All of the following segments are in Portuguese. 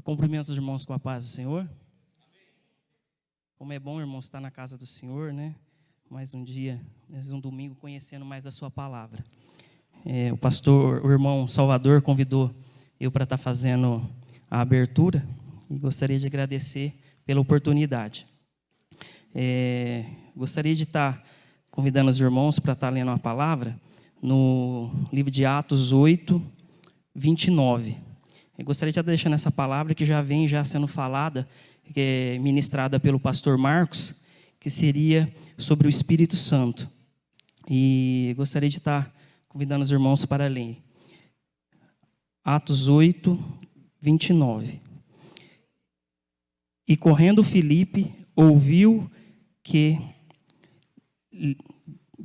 Cumprimento os irmãos com a paz do Senhor. Como é bom, irmãos, estar na casa do Senhor, né? Mais um dia, mais um domingo, conhecendo mais a sua palavra. O irmão Salvador convidou eu para estar fazendo a abertura e gostaria de agradecer pela oportunidade. Gostaria de estar convidando os irmãos para estar lendo a palavra no livro de Atos 8, 29. Eu gostaria de estar deixando essa palavra que já vem sendo falada, que é ministrada pelo pastor Marcos, que seria sobre o Espírito Santo. E gostaria de estar convidando os irmãos para ler. Atos 8, 29. E correndo Filipe, ouviu que...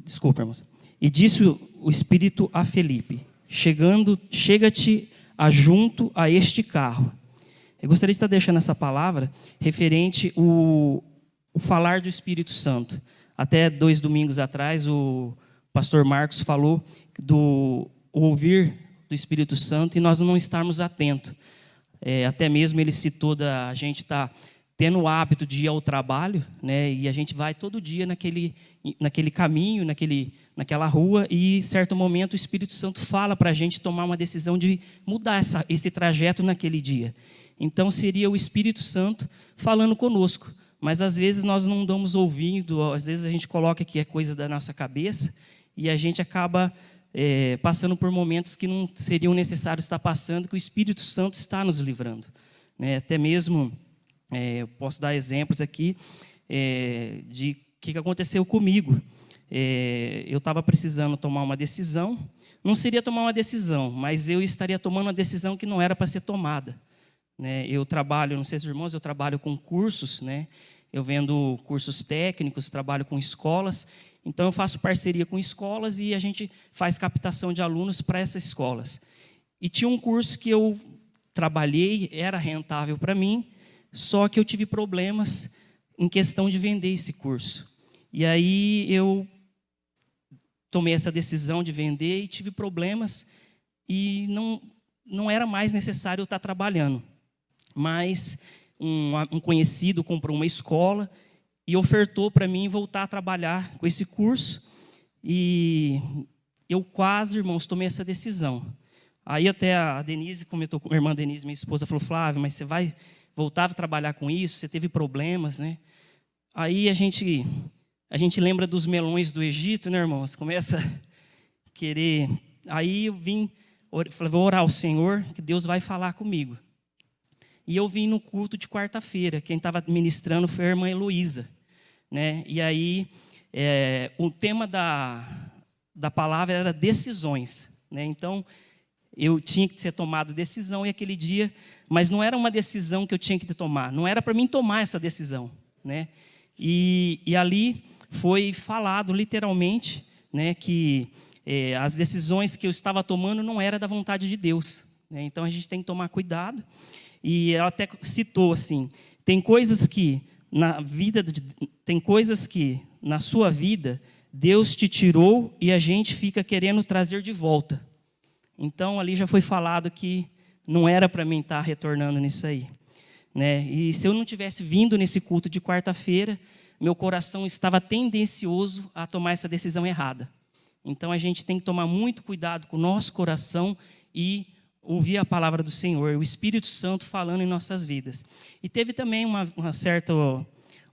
Desculpa, irmãos. E disse o Espírito a Filipe, chega-te junto a este carro. Eu gostaria de estar deixando essa palavra referente o falar do Espírito Santo. Até 2 domingos atrás, o pastor Marcos falou do ouvir do Espírito Santo e nós não estarmos atentos. Até mesmo ele citou a gente estar tendo o hábito de ir ao trabalho, né? E a gente vai todo dia naquele caminho, naquela rua, e em certo momento o Espírito Santo fala para a gente tomar uma decisão de mudar esse trajeto naquele dia. Então seria o Espírito Santo falando conosco, mas às vezes nós não damos ouvido, às vezes a gente coloca que é coisa da nossa cabeça e a gente acaba passando por momentos que não seriam necessários estar passando, que o Espírito Santo está nos livrando, né? Até mesmo posso dar exemplos aqui de o que aconteceu comigo. Eu estava precisando tomar uma decisão, não seria tomar uma decisão, mas eu estaria tomando uma decisão que não era para ser tomada, né? Eu trabalho, não sei se os irmãos, eu trabalho com cursos, né? Eu vendo cursos técnicos, trabalho com escolas, então eu faço parceria com escolas e a gente faz captação de alunos para essas escolas. E tinha um curso que eu trabalhei, era rentável para mim, só que eu tive problemas em questão de vender esse curso. E aí eu tomei essa decisão de vender e tive problemas e não era mais necessário eu estar trabalhando. Mas um conhecido comprou uma escola e ofertou para mim voltar a trabalhar com esse curso. E eu quase, irmãos, tomei essa decisão. Aí até a Denise comentou, a irmã Denise, minha esposa, falou: Flávio, mas você vai voltar a trabalhar com isso? Você teve problemas, né? Aí a gente lembra dos melões do Egito, né, irmãos? Começa a querer. Aí eu falei: vou orar ao Senhor, que Deus vai falar comigo. E eu vim no culto de quarta-feira. Quem estava ministrando foi a irmã Heloísa, né? E aí o tema da palavra era decisões, né? Então eu tinha que ser tomado decisão e aquele dia, mas não era uma decisão que eu tinha que tomar, não era para mim tomar essa decisão, né? E ali foi falado literalmente, né, que as decisões que eu estava tomando não era da vontade de Deus, né? Então a gente tem que tomar cuidado. E ela até citou assim: tem coisas que na sua vida Deus te tirou e a gente fica querendo trazer de volta. Então ali já foi falado que não era para mim estar retornando nisso aí, né? E se eu não tivesse vindo nesse culto de quarta-feira, meu coração estava tendencioso a tomar essa decisão errada. Então a gente tem que tomar muito cuidado com o nosso coração e ouvir a palavra do Senhor, o Espírito Santo falando em nossas vidas. E teve também uma certa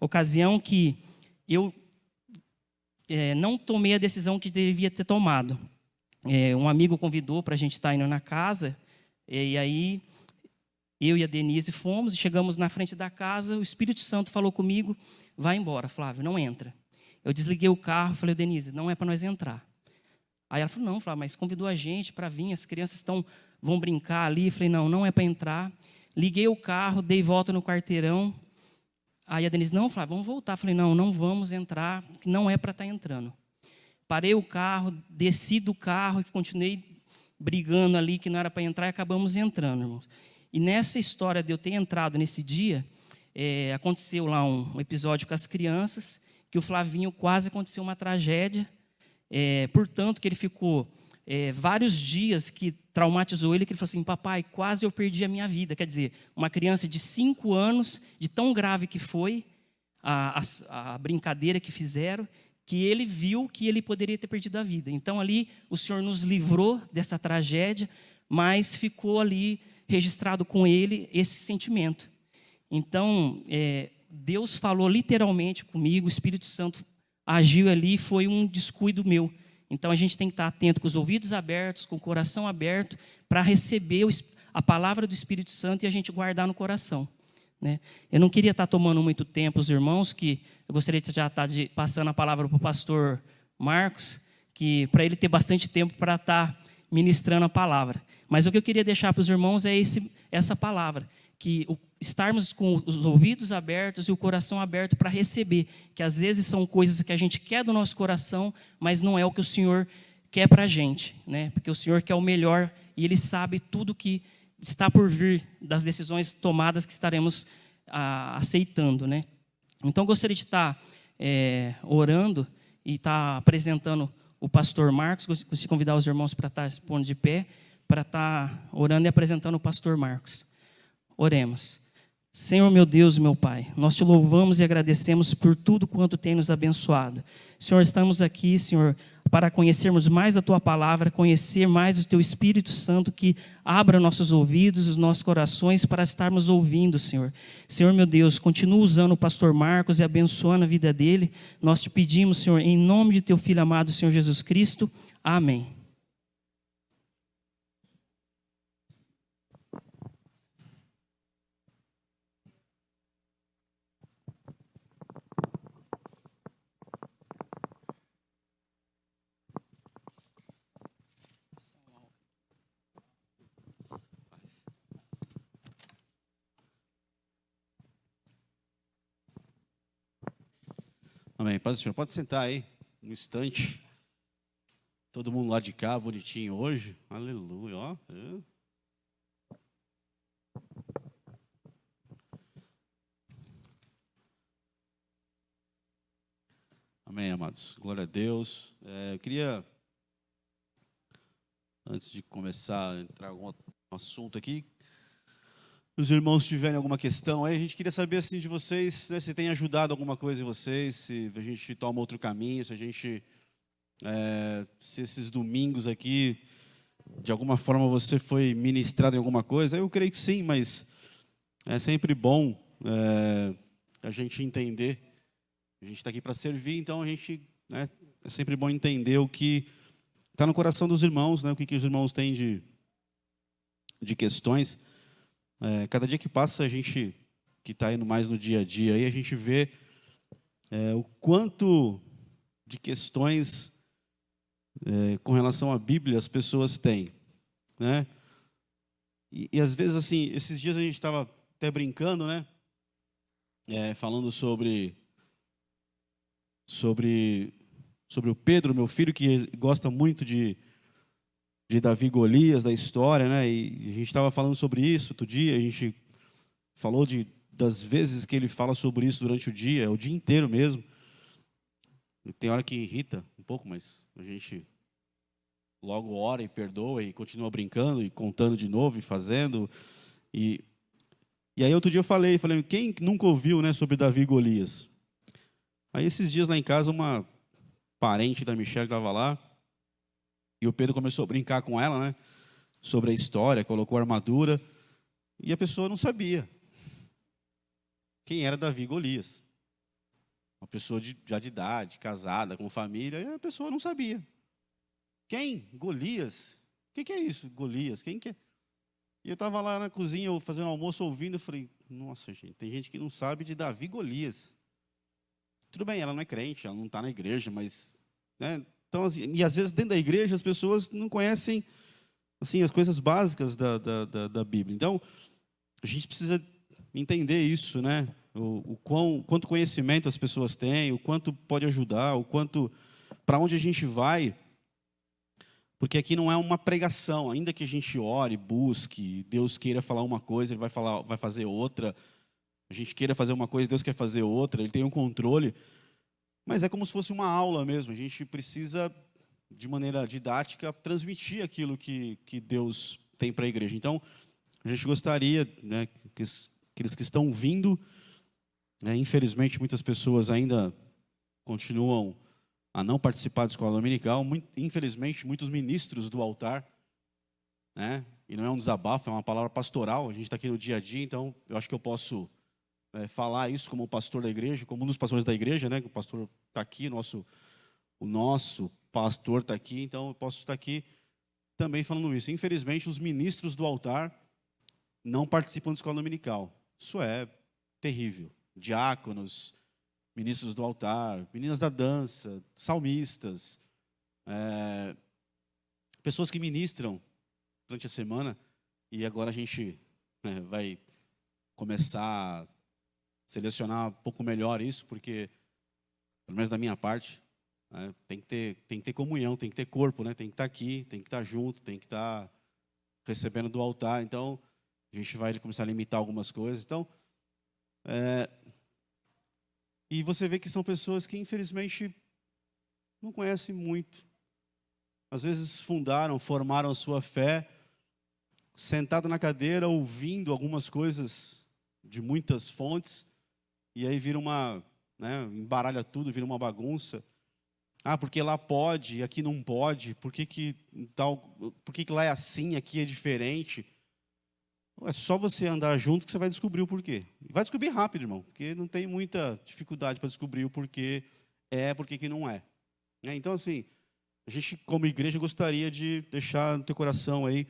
ocasião que eu não tomei a decisão que devia ter tomado. Um amigo convidou para a gente estar indo na casa, e aí eu e a Denise fomos, e chegamos na frente da casa, o Espírito Santo falou comigo: vai embora, Flávio, não entra. Eu desliguei o carro, falei: Denise, não é para nós entrar. Aí ela falou: não, Flávio, mas convidou a gente para vir, as crianças vão brincar ali. Eu falei: não é para entrar. Liguei o carro, dei volta no quarteirão. Aí a Denise: não, Flávio, vamos voltar. Eu falei: não vamos entrar, não é para estar entrando. Parei o carro, desci do carro e continuei brigando ali que não era para entrar e acabamos entrando, irmãos. E nessa história de eu ter entrado nesse dia, aconteceu lá um episódio com as crianças, que o Flavinho quase aconteceu uma tragédia, portanto que ele ficou vários dias que traumatizou ele, que ele falou assim: papai, quase eu perdi a minha vida. Quer dizer, uma criança de 5 anos, de tão grave que foi a brincadeira que fizeram, que ele viu que ele poderia ter perdido a vida. Então ali o Senhor nos livrou dessa tragédia, mas ficou ali registrado com ele esse sentimento. Então Deus falou literalmente comigo, o Espírito Santo agiu ali, foi um descuido meu. Então a gente tem que estar atento, com os ouvidos abertos, com o coração aberto, para receber a palavra do Espírito Santo e a gente guardar no coração, né? Eu não queria estar tomando muito tempo os irmãos, que eu gostaria de já estar passando a palavra para o pastor Marcos, que para ele ter bastante tempo para estar ministrando a palavra. Mas o que eu queria deixar para os irmãos é essa palavra, que estarmos com os ouvidos abertos e o coração aberto para receber, que às vezes são coisas que a gente quer do nosso coração, mas não é o que o Senhor quer para a gente, né? Porque o Senhor quer o melhor e Ele sabe tudo que está por vir das decisões tomadas que estaremos aceitando, né? Então, eu gostaria de estar orando e estar apresentando o pastor Marcos. Gostaria de convidar os irmãos para estar se pondo de pé, para estar orando e apresentando o pastor Marcos. Oremos. Senhor, meu Deus e meu Pai, nós te louvamos e agradecemos por tudo quanto tem nos abençoado. Senhor, estamos aqui, Senhor, para conhecermos mais a Tua palavra, conhecer mais o Teu Espírito Santo, que abra nossos ouvidos, os nossos corações para estarmos ouvindo, Senhor. Senhor, meu Deus, continua usando o pastor Marcos e abençoando a vida dele. Nós te pedimos, Senhor, em nome de Teu Filho amado, Senhor Jesus Cristo. Amém. Amém. Paz do Senhor. Pode sentar aí, um instante. Todo mundo lá de cá, bonitinho hoje. Aleluia, ó. Amém, amados. Glória a Deus. Eu queria, antes de começar a entrar em algum assunto aqui, se os irmãos tiverem alguma questão aí, a gente queria saber assim de vocês, né, se tem ajudado alguma coisa em vocês, se a gente toma outro caminho, se esses domingos aqui, de alguma forma você foi ministrado em alguma coisa. Eu creio que sim, mas é sempre bom a gente entender. A gente está aqui para servir, então é sempre bom entender o que está no coração dos irmãos, né, o que os irmãos têm de questões. Cada dia que passa, a gente que está indo mais no dia a dia, aí a gente vê o quanto de questões com relação à Bíblia as pessoas têm, né? E às vezes, assim, esses dias a gente estava até brincando, né? Falando sobre o Pedro, meu filho, que gosta muito de Davi e Golias, da história, né? E a gente estava falando sobre isso outro dia. A gente falou das vezes que ele fala sobre isso durante o dia inteiro mesmo. E tem hora que irrita um pouco, mas a gente logo ora e perdoa e continua brincando e contando de novo e fazendo. E aí outro dia eu falei, quem nunca ouviu, né, sobre Davi e Golias? Aí esses dias lá em casa, uma parente da Michelle estava lá, e o Pedro começou a brincar com ela, né, sobre a história, colocou a armadura, e a pessoa não sabia quem era Davi e Golias. Uma pessoa já de idade, casada, com família, e a pessoa não sabia. Quem? Golias? O que é isso, Golias? Quem que é? E eu estava lá na cozinha, fazendo almoço, ouvindo, eu falei, nossa, gente, tem gente que não sabe de Davi e Golias. Tudo bem, ela não é crente, ela não está na igreja, mas, né? Então, assim, e às vezes dentro da igreja as pessoas não conhecem assim, as coisas básicas da Bíblia. Então, a gente precisa entender isso, né? Quanto conhecimento as pessoas têm, o quanto pode ajudar, para onde a gente vai. Porque aqui não é uma pregação, ainda que a gente ore, busque, Deus queira falar uma coisa, Ele vai fazer outra. A gente queira fazer uma coisa, Deus quer fazer outra, Ele tem um controle. Mas é como se fosse uma aula mesmo, a gente precisa de maneira didática, transmitir aquilo que Deus tem para a igreja. Então, a gente gostaria, né, que aqueles que estão vindo, né, infelizmente, muitas pessoas ainda continuam a não participar da escola dominical. Infelizmente, muitos ministros do altar, né, e não é um desabafo, é uma palavra pastoral, a gente está aqui no dia a dia, então eu acho que eu posso falar isso como pastor da igreja, como um dos pastores da igreja, né, que o pastor está aqui, o nosso pastor está aqui, então eu posso estar aqui também falando isso. Infelizmente, os ministros do altar não participam da escola dominical. Isso é terrível. Diáconos, ministros do altar, meninas da dança, salmistas, pessoas que ministram durante a semana, e agora a gente vai começar a selecionar um pouco melhor isso, porque, pelo menos da minha parte, tem que ter comunhão, tem que ter corpo, né? Tem que estar aqui, tem que estar junto, tem que estar recebendo do altar. Então, a gente vai começar a limitar algumas coisas. Então, e você vê que são pessoas que, infelizmente, não conhecem muito. Às vezes formaram a sua fé, sentado na cadeira, ouvindo algumas coisas de muitas fontes, e aí vira embaralha tudo, vira uma bagunça. Porque lá pode, e aqui não pode, por que lá é assim, aqui é diferente? É só você andar junto que você vai descobrir o porquê. E vai descobrir rápido, irmão, porque não tem muita dificuldade para descobrir o porquê porquê que não é. Então, assim, a gente, como igreja, gostaria de deixar no teu coração aí,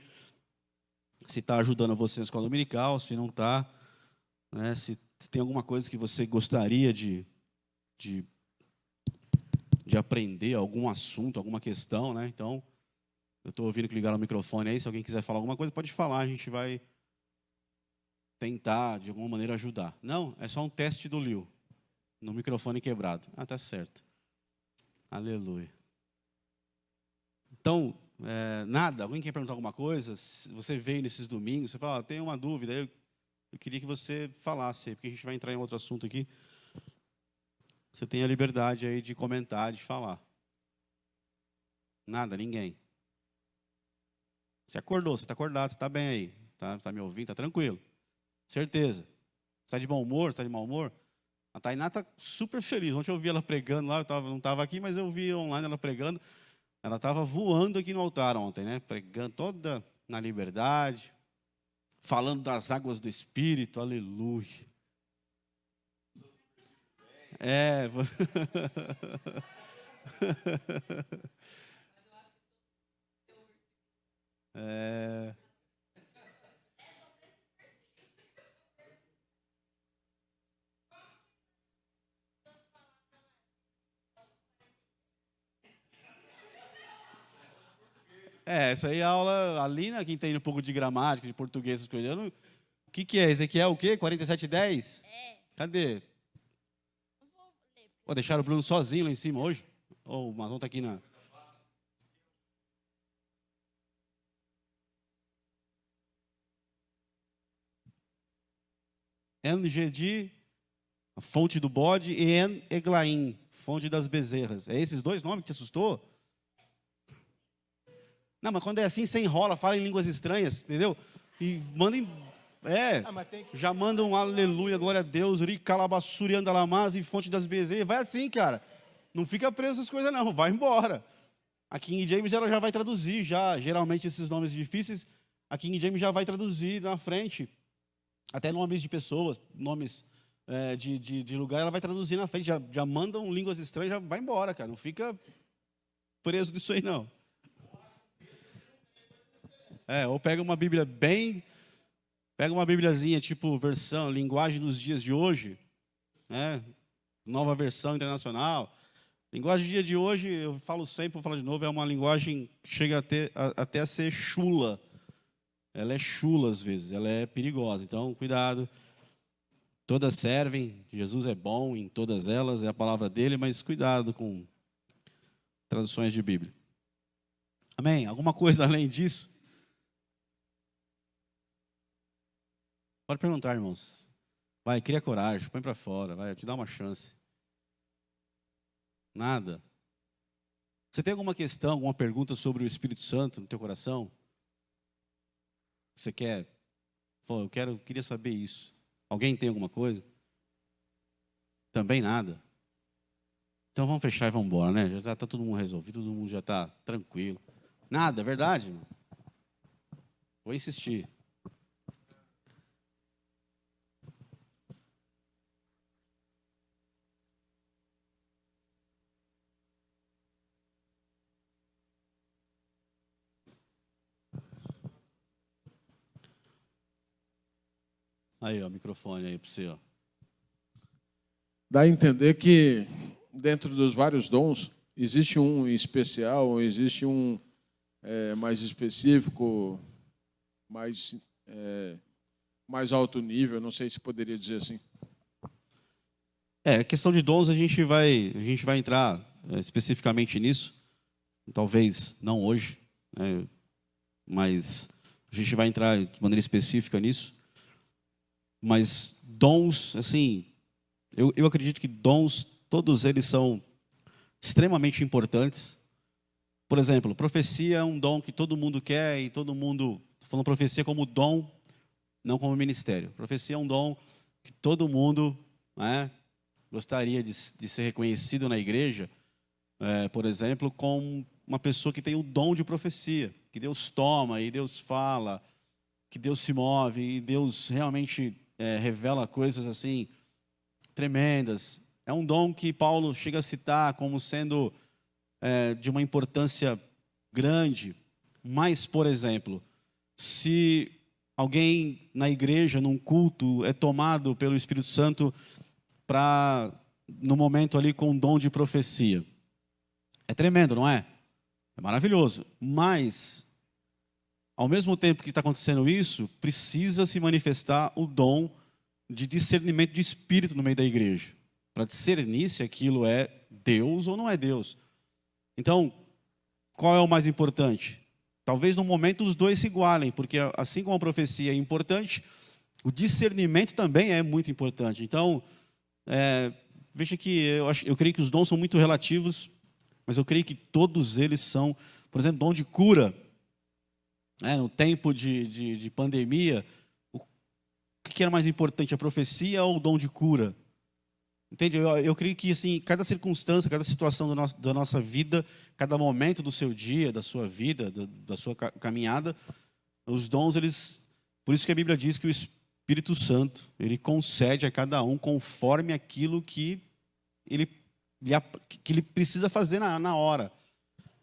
se está ajudando você na escola dominical, se não está, né, se tem alguma coisa que você gostaria de aprender, algum assunto, alguma questão, né? Então, eu estou ouvindo que ligaram o microfone aí, se alguém quiser falar alguma coisa, pode falar, a gente vai tentar, de alguma maneira, ajudar. Não, é só um teste do Liu, no microfone quebrado. Tá certo. Aleluia. Então, nada, alguém quer perguntar alguma coisa? Se você veio nesses domingos, você fala, tem uma dúvida, eu queria que você falasse, porque a gente vai entrar em outro assunto aqui. Você tem a liberdade aí de comentar, de falar. Nada, ninguém. Você acordou, você está acordado, você está bem aí. Tá me ouvindo, está tranquilo. Certeza. Você está de bom humor, está de mau humor? A Tainá está super feliz. Ontem eu vi ela pregando lá, não estava aqui, mas eu vi online ela pregando. Ela estava voando aqui no altar ontem, né? Pregando toda na liberdade, falando das águas do Espírito, aleluia. Essa aí é a aula ali, né? Quem tem um pouco de gramática, de português, essas coisas. O que é? Ezequiel o quê? 47:10? Cadê? Deixaram o Bruno sozinho lá em cima hoje? O Mazon está aqui na... En-Gedi, a fonte do bode, e En-Eglaim, fonte das bezerras. É esses dois nomes que te assustou? Não, mas quando é assim, você enrola, fala em línguas estranhas, entendeu? E mandem... já manda um aleluia, glória a Deus, Ricalabassuri, Andalamaz e fonte das bezerras. Vai assim, cara. Não fica preso essas coisas, não. Vai embora. A King James ela já vai traduzir, geralmente esses nomes difíceis, a King James já vai traduzir na frente. Até nomes de pessoas, nomes de lugar, ela vai traduzir na frente. Já mandam línguas estranhas, já vai embora, cara. Não fica preso nisso aí, não. Ou pega uma Bíblia pega uma Bíbliazinha, tipo versão, linguagem dos dias de hoje, né? Nova versão internacional. Linguagem do dia de hoje, eu falo sempre, vou falar de novo, é uma linguagem que chega até a ser chula. Ela é chula às vezes, ela é perigosa. Então, cuidado. Todas servem, Jesus é bom em todas elas, é a palavra dele, mas cuidado com traduções de Bíblia. Amém? Alguma coisa além disso? Pode perguntar, irmãos. Vai, cria coragem, põe para fora, vai, te dá uma chance. Nada. Você tem alguma questão, alguma pergunta sobre o Espírito Santo no teu coração? Você quer? Falou, queria saber isso. Alguém tem alguma coisa? Também nada. Então vamos fechar e vamos embora, né? Já está todo mundo resolvido, todo mundo já está tranquilo. Nada, é verdade? Vou insistir. Aí, ó, o microfone aí para você, ó. Dá a entender que dentro dos vários dons existe um especial, existe um mais específico, mais alto nível, não sei se poderia dizer assim. A questão de dons a gente vai entrar especificamente nisso, talvez não hoje, né, mas a gente vai entrar de maneira específica nisso. Mas dons, assim, eu acredito que dons, todos eles são extremamente importantes. Por exemplo, profecia é um dom que todo mundo quer e todo mundo, falando profecia como dom, não como ministério. Profecia é um dom que todo mundo, né, gostaria de ser reconhecido na igreja, por exemplo, como uma pessoa que tem o dom de profecia, que Deus toma e Deus fala, que Deus se move e Deus realmente revela coisas assim tremendas. É um dom que Paulo chega a citar como sendo de uma importância grande. Mas, por exemplo, se alguém na igreja, num culto, é tomado pelo Espírito Santo no momento ali com um dom de profecia, é tremendo, não é? É maravilhoso. Mas, ao mesmo tempo que está acontecendo isso, precisa se manifestar o dom de discernimento de espírito no meio da igreja, para discernir se aquilo é Deus ou não é Deus. Então, qual é o mais importante? Talvez no momento os dois se igualem, porque assim como a profecia é importante, o discernimento também é muito importante. Então, veja que eu creio que os dons são muito relativos, mas eu creio que todos eles são, por exemplo, dom de cura. No tempo de pandemia, o que era mais importante, a profecia ou o dom de cura? Entende? Eu creio que assim, cada circunstância, cada situação da nossa vida, cada momento do seu dia, da sua vida, da sua caminhada, os dons, por isso que a Bíblia diz que o Espírito Santo, ele concede a cada um conforme aquilo que ele precisa fazer na hora.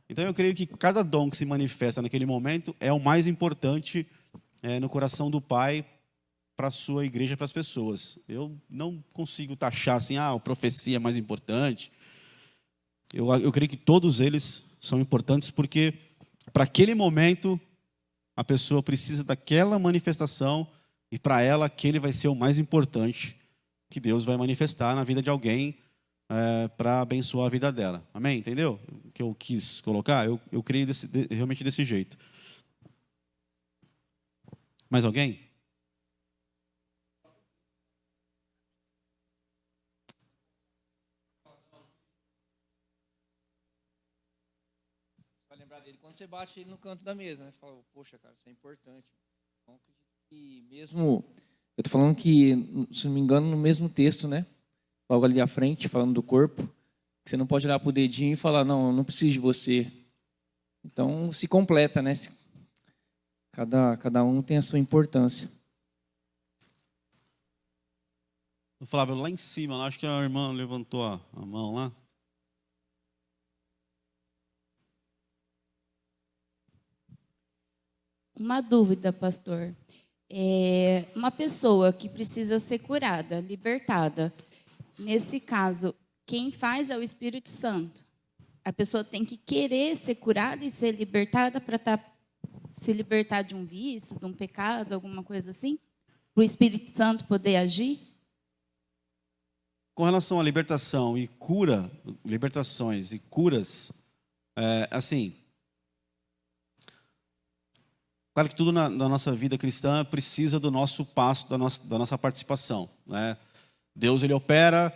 Então eu creio que cada dom que se manifesta naquele momento é o mais importante no coração do Pai para a sua igreja, para as pessoas. Eu não consigo taxar assim, a profecia é mais importante. Eu creio que todos eles são importantes porque para aquele momento a pessoa precisa daquela manifestação e para ela aquele vai ser o mais importante que Deus vai manifestar na vida de alguém para abençoar a vida dela. Amém? Entendeu? O que eu quis colocar? Eu creio realmente desse jeito. Mais alguém? Vai lembrar dele quando você bate ele no canto da mesa, né? Você fala, poxa, cara, isso é importante. Então, acredito que mesmo... Eu tô falando que, se não me engano, no mesmo texto, né? Logo ali à frente, falando do corpo, que você não pode olhar para o dedinho e falar, não, eu não preciso de você. Então, se completa, né? Cada um tem a sua importância. Flávio, lá em cima, acho que a irmã levantou a mão lá. Uma dúvida, pastor. Uma pessoa que precisa ser curada, libertada, nesse caso, quem faz é o Espírito Santo. A pessoa tem que querer ser curada e ser libertada para se libertar de um vício, de um pecado, alguma coisa assim? Para o Espírito Santo poder agir? Com relação à libertação e cura, libertações e curas, assim, claro que tudo na nossa vida cristã precisa do nosso passo, da nossa participação, né? Deus, ele opera,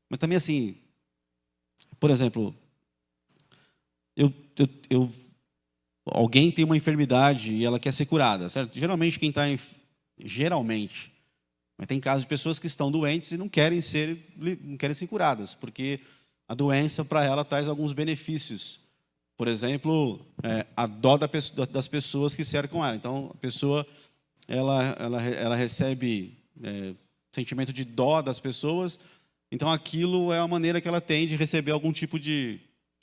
mas também assim, por exemplo, alguém tem uma enfermidade e ela quer ser curada, certo? Geralmente mas tem casos de pessoas que estão doentes e não querem ser curadas, porque a doença para ela traz alguns benefícios. Por exemplo, a dó das pessoas que cercam ela. Então, a pessoa ela recebe sentimento de dó das pessoas. Então, aquilo é a maneira que ela tem de receber algum tipo de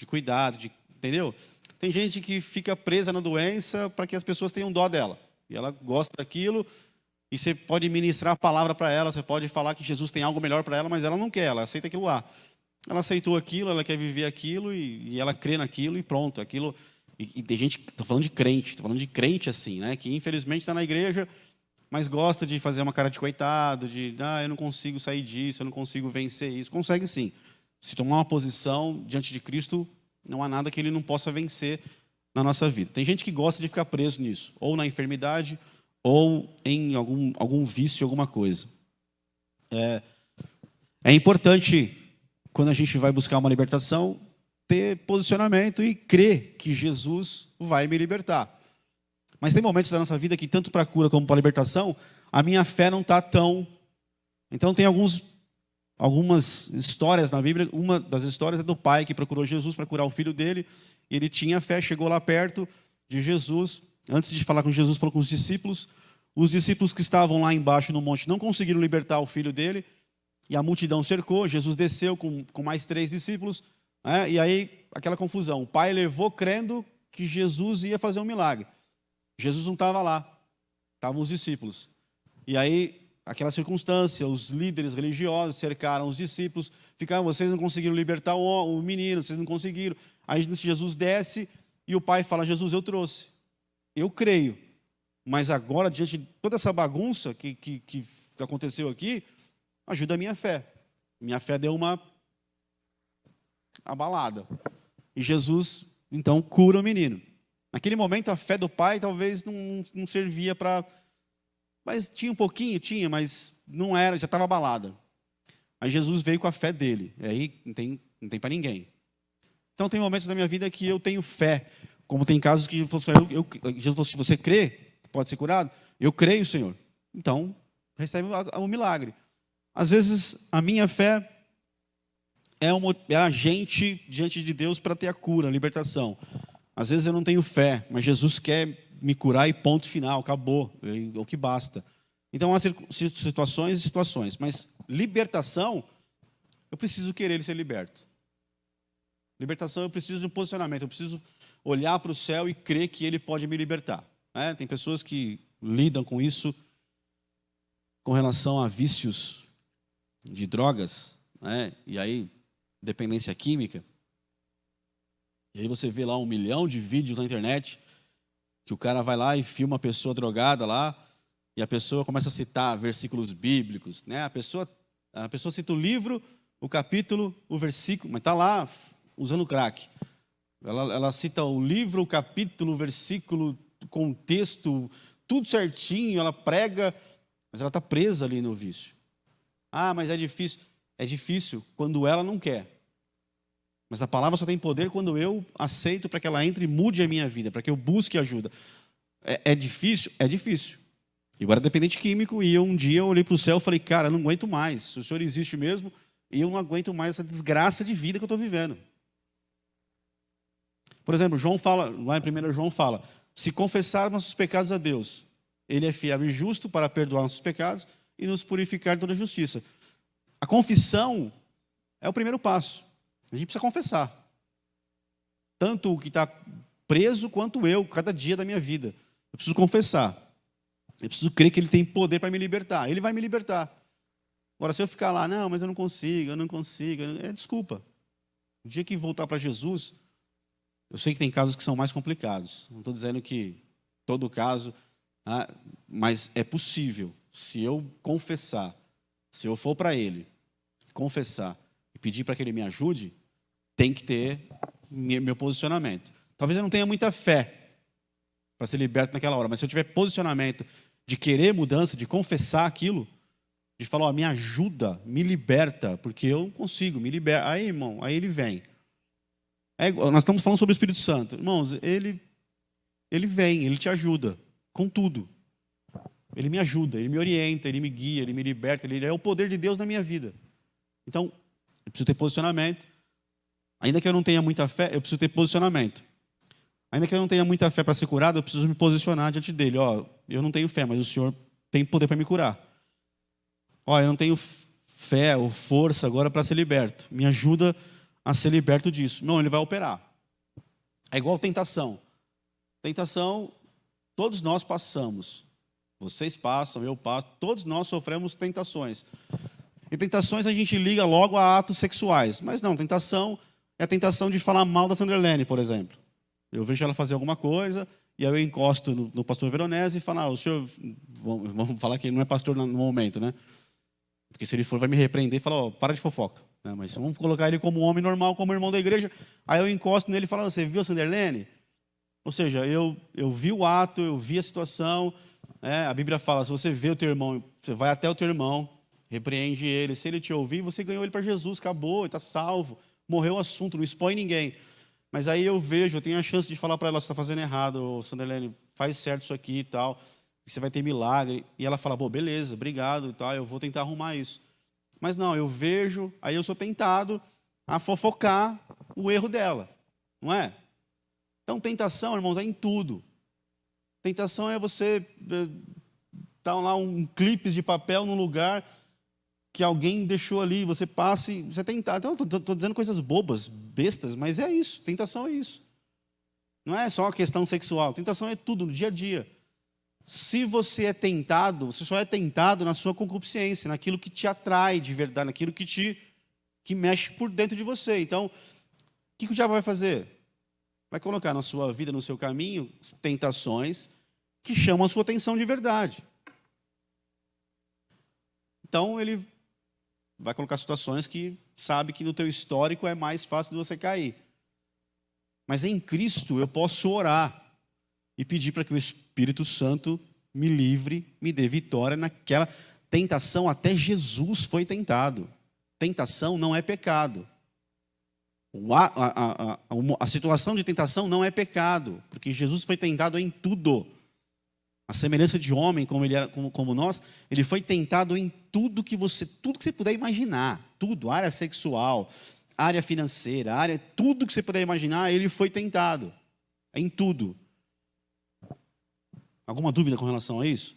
cuidado, entendeu? Tem gente que fica presa na doença para que as pessoas tenham dó dela. E ela gosta daquilo, e você pode ministrar a palavra para ela, você pode falar que Jesus tem algo melhor para ela, mas ela não quer, ela aceita aquilo lá. Ela aceitou aquilo, ela quer viver aquilo, e ela crê naquilo, e pronto. Aquilo. E tem gente, estou falando de crente assim, né? Que infelizmente está na igreja, mas gosta de fazer uma cara de coitado, eu não consigo sair disso, eu não consigo vencer isso. Consegue sim. Se tomar uma posição diante de Cristo, não há nada que ele não possa vencer na nossa vida. Tem gente que gosta de ficar preso nisso, ou na enfermidade, ou em algum vício, alguma coisa. É importante, quando a gente vai buscar uma libertação, ter posicionamento e crer que Jesus vai me libertar. Mas tem momentos da nossa vida que, tanto para a cura como para a libertação, a minha fé não está tão... Então, tem algumas histórias na Bíblia. Uma das histórias é do pai que procurou Jesus para curar o filho dele. E ele tinha fé, chegou lá perto de Jesus. Antes de falar com Jesus, falou com os discípulos. Os discípulos que estavam lá embaixo no monte não conseguiram libertar o filho dele. E a multidão cercou. Jesus desceu com mais 3 discípulos. E aí, aquela confusão. O pai levou crendo que Jesus ia fazer um milagre. Jesus não estava lá. Estavam os discípulos. E aí, aquela circunstância, os líderes religiosos cercaram os discípulos. Ficaram, vocês não conseguiram libertar o menino, vocês não conseguiram. Aí Jesus desce e o pai fala, Jesus, eu trouxe. Eu creio. Mas agora, diante de toda essa bagunça que aconteceu aqui, ajuda a minha fé. Minha fé deu uma abalada. E Jesus, então, cura o menino. Naquele momento, a fé do pai talvez não servia para... Mas tinha um pouquinho, mas não era, já estava abalada. Aí Jesus veio com a fé dele. E aí não tem para ninguém. Então, tem momentos da minha vida que eu tenho fé. Como tem casos que Jesus falou, se você crê que pode ser curado, eu creio, Senhor. Então, recebe um milagre. Às vezes, a minha fé é agente diante de Deus para ter a cura, a libertação. Às vezes eu não tenho fé, mas Jesus quer me curar e ponto final, acabou, é o que basta. Então há situações e situações, mas libertação, eu preciso querer ser liberto. Libertação, eu preciso de um posicionamento, eu preciso olhar para o céu e crer que Ele pode me libertar. Tem pessoas que lidam com isso com relação a vícios de drogas, e aí dependência química. E aí você vê lá 1 milhão de vídeos na internet que o cara vai lá e filma a pessoa drogada lá e a pessoa começa a citar versículos bíblicos. A pessoa cita o livro, o capítulo, o versículo, mas está lá usando crack. Ela cita o livro, o capítulo, o versículo, o contexto, tudo certinho, ela prega, mas ela está presa ali no vício. Mas é difícil. É difícil quando ela não quer. Mas a palavra só tem poder quando eu aceito para que ela entre e mude a minha vida, para que eu busque ajuda. É difícil? É difícil. Eu era dependente químico e um dia eu olhei para o céu e falei, cara, eu não aguento mais. Se o Senhor existe mesmo, eu não aguento mais essa desgraça de vida que eu estou vivendo. Por exemplo, João fala, lá em 1 João fala, se confessarmos nossos pecados a Deus, Ele é fiel e justo para perdoar nossos pecados e nos purificar de toda justiça. A confissão é o primeiro passo. A gente precisa confessar. Tanto o que está preso quanto eu, cada dia da minha vida. Eu preciso confessar. Eu preciso crer que Ele tem poder para me libertar. Ele vai me libertar. Agora, se eu ficar lá, não, mas eu não consigo, desculpa. O dia que voltar para Jesus, eu sei que tem casos que são mais complicados. Não estou dizendo que todo caso, mas é possível. Se eu confessar, se eu for para Ele, confessar e pedir para que Ele me ajude, tem que ter meu posicionamento. Talvez eu não tenha muita fé para ser liberto naquela hora, mas se eu tiver posicionamento de querer mudança, de confessar aquilo, de falar, me ajuda, me liberta, porque eu não consigo, me liberta. Aí, irmão, aí Ele vem. Nós estamos falando sobre o Espírito Santo. Irmãos, ele vem, ele te ajuda com tudo. Ele me ajuda, ele me orienta, ele me guia, ele me liberta, ele é o poder de Deus na minha vida. Então, eu preciso ter posicionamento. Ainda que eu não tenha muita fé, eu preciso ter posicionamento. Ainda que eu não tenha muita fé para ser curado, eu preciso me posicionar diante dele. Eu não tenho fé, mas o Senhor tem poder para me curar. Eu não tenho fé ou força agora para ser liberto. Me ajuda a ser liberto disso. Não, ele vai operar. É igual tentação. Tentação, todos nós passamos. Vocês passam, eu passo. Todos nós sofremos tentações. E tentações a gente liga logo a atos sexuais. Mas não, tentação é a tentação de falar mal da Sanderlene, por exemplo. Eu vejo ela fazer alguma coisa, e aí eu encosto no pastor Veronese e falo, o senhor... Vamos falar que ele não é pastor no momento, né? Porque se ele for, vai me repreender e falar, para de fofoca. Mas vamos colocar ele como um homem normal, como irmão da igreja. Aí eu encosto nele e falo, você viu a Sanderlene? Ou seja, eu vi o ato, eu vi a situação. A Bíblia fala, se você vê o teu irmão, você vai até o teu irmão, repreende ele. Se ele te ouvir, você ganhou ele para Jesus, acabou, está salvo. Morreu o assunto, não expõe ninguém. Mas aí eu tenho a chance de falar para ela, você está fazendo errado, Sanderlene, faz certo isso aqui e tal, você vai ter milagre. E ela fala, beleza, obrigado e tal, eu vou tentar arrumar isso. Mas não, eu vejo, aí eu sou tentado a fofocar o erro dela, não é? Então, tentação, irmãos, é em tudo. Tentação é você dar lá um clipe de papel num lugar que alguém deixou ali, você passa e você tentar. Então, estou dizendo coisas bobas, bestas, mas é isso. Tentação é isso. Não é só uma questão sexual. Tentação é tudo, no dia a dia. Se você é tentado, você só é tentado na sua concupiscência, naquilo que te atrai de verdade, naquilo que mexe por dentro de você. Então, o que o diabo vai fazer? Vai colocar na sua vida, no seu caminho, tentações que chamam a sua atenção de verdade. Então, ele vai colocar situações que sabe que no teu histórico é mais fácil de você cair. Mas em Cristo eu posso orar e pedir para que o Espírito Santo me livre, me dê vitória naquela tentação. Até Jesus foi tentado. Tentação não é pecado. A situação de tentação não é pecado, porque Jesus foi tentado em tudo. A semelhança de homem, como ele era, como nós, ele foi tentado em tudo que você puder imaginar, tudo, área sexual, área financeira, tudo que você puder imaginar, ele foi tentado, em tudo. Alguma dúvida com relação a isso?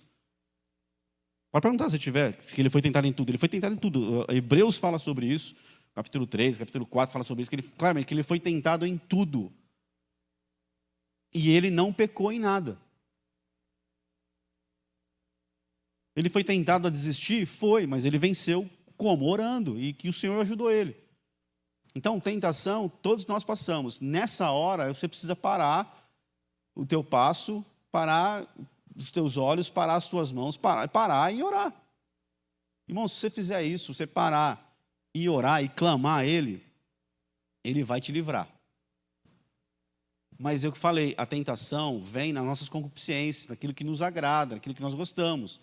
Pode perguntar se tiver, se ele foi tentado em tudo. Ele foi tentado em tudo. Hebreus fala sobre isso, capítulo 3, capítulo 4 fala sobre isso, claramente que ele foi tentado em tudo. E ele não pecou em nada. Ele foi tentado a desistir? Foi, mas ele venceu como? Orando, e que o Senhor ajudou ele. Então, tentação, todos nós passamos. Nessa hora, você precisa parar o teu passo, parar os teus olhos, parar as tuas mãos, parar e orar. Irmão, se você fizer isso, você parar e orar e clamar a Ele, Ele vai te livrar. Mas eu que falei, a tentação vem nas nossas concupiscências, naquilo que nos agrada, naquilo que nós gostamos.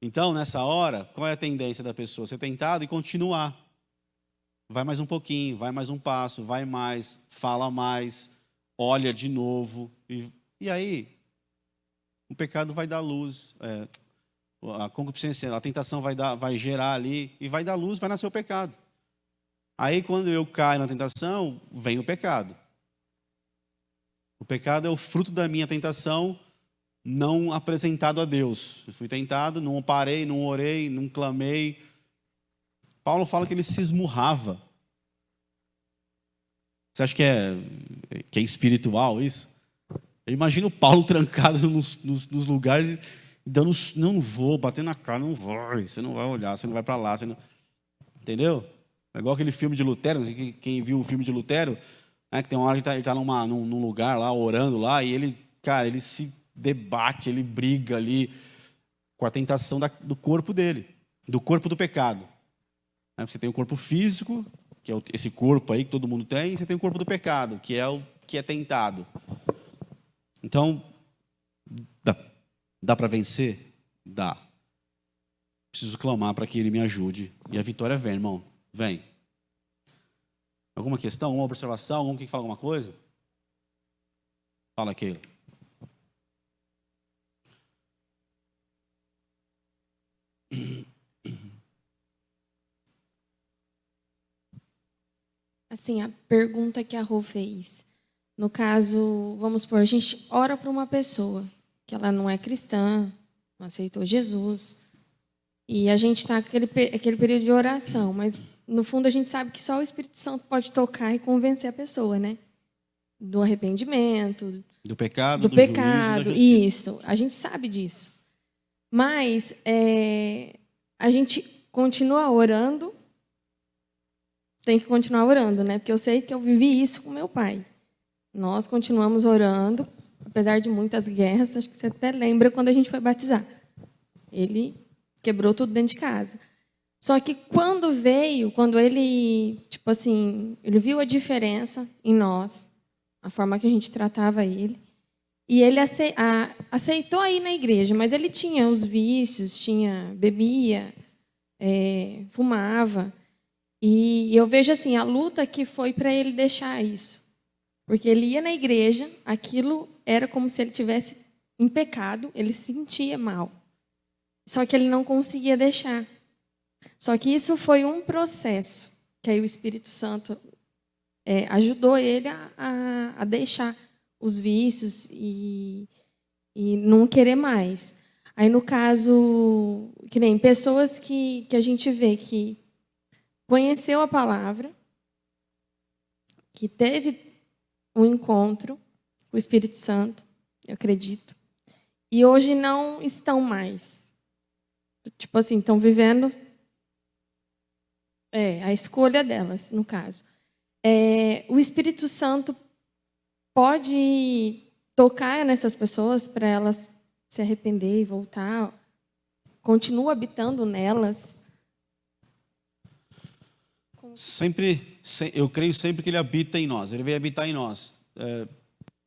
Então, nessa hora, qual é a tendência da pessoa? Ser tentado e continuar. Vai mais um pouquinho, vai mais um passo, vai mais, fala mais, olha de novo. E aí, o pecado vai dar luz. A concupiscência, a tentação vai gerar ali, e vai dar luz, vai nascer o pecado. Aí, quando eu caio na tentação, vem o pecado. O pecado é o fruto da minha tentação não apresentado a Deus. Eu fui tentado, não parei, não orei, não clamei. Paulo fala que ele se esmurrava. Você acha que é espiritual isso? Eu imagino o Paulo trancado nos lugares, dando, não vou, batendo na cara, não vai, você não vai olhar, você não vai para lá. Você não... Entendeu? É igual aquele filme de Lutero, quem viu o filme de Lutero, né, que tem uma hora que ele está num lugar lá, orando lá, e ele se debate, ele briga ali com a tentação do corpo dele, do corpo do pecado. Você tem o corpo físico, que é esse corpo aí que todo mundo tem, e você tem o corpo do pecado, que é o que é tentado. Então, dá para vencer? Dá. Preciso clamar para que Ele me ajude. E a vitória vem, irmão. Vem. Alguma questão, uma observação, alguém que fala alguma coisa? Fala, Keila. Assim, a pergunta que a Rô fez. No caso, vamos supor, a gente ora para uma pessoa que ela não é cristã, não aceitou Jesus, e a gente está aquele período de oração, mas no fundo a gente sabe que só o Espírito Santo pode tocar e convencer a pessoa, né? Do arrependimento, Do pecado, do do juízo, pecado, da justiça. isso. A gente sabe disso. Mas a gente continua orando. Tem que continuar orando, né? Porque eu sei que eu vivi isso com meu pai. Nós continuamos orando, apesar de muitas guerras. Acho que você até lembra quando a gente foi batizar. Ele quebrou tudo dentro de casa. Só que quando ele, tipo assim, ele viu a diferença em nós, a forma que a gente tratava ele, e ele aceitou ir na igreja, mas ele tinha os vícios, bebia, fumava. E eu vejo assim, a luta que foi para ele deixar isso. Porque ele ia na igreja, aquilo era como se ele tivesse em pecado, ele se sentia mal. Só que ele não conseguia deixar. Só que isso foi um processo, que aí o Espírito Santo ajudou ele a deixar os vícios e não querer mais. Aí, no caso, que nem pessoas que a gente vê que conheceu a palavra, que teve um encontro com o Espírito Santo, eu acredito, e hoje não estão mais. Tipo assim, estão vivendo a escolha delas, no caso. O Espírito Santo pode tocar nessas pessoas para elas se arrepender e voltar, continua habitando nelas. Eu creio sempre que ele habita em nós, ele veio habitar em nós.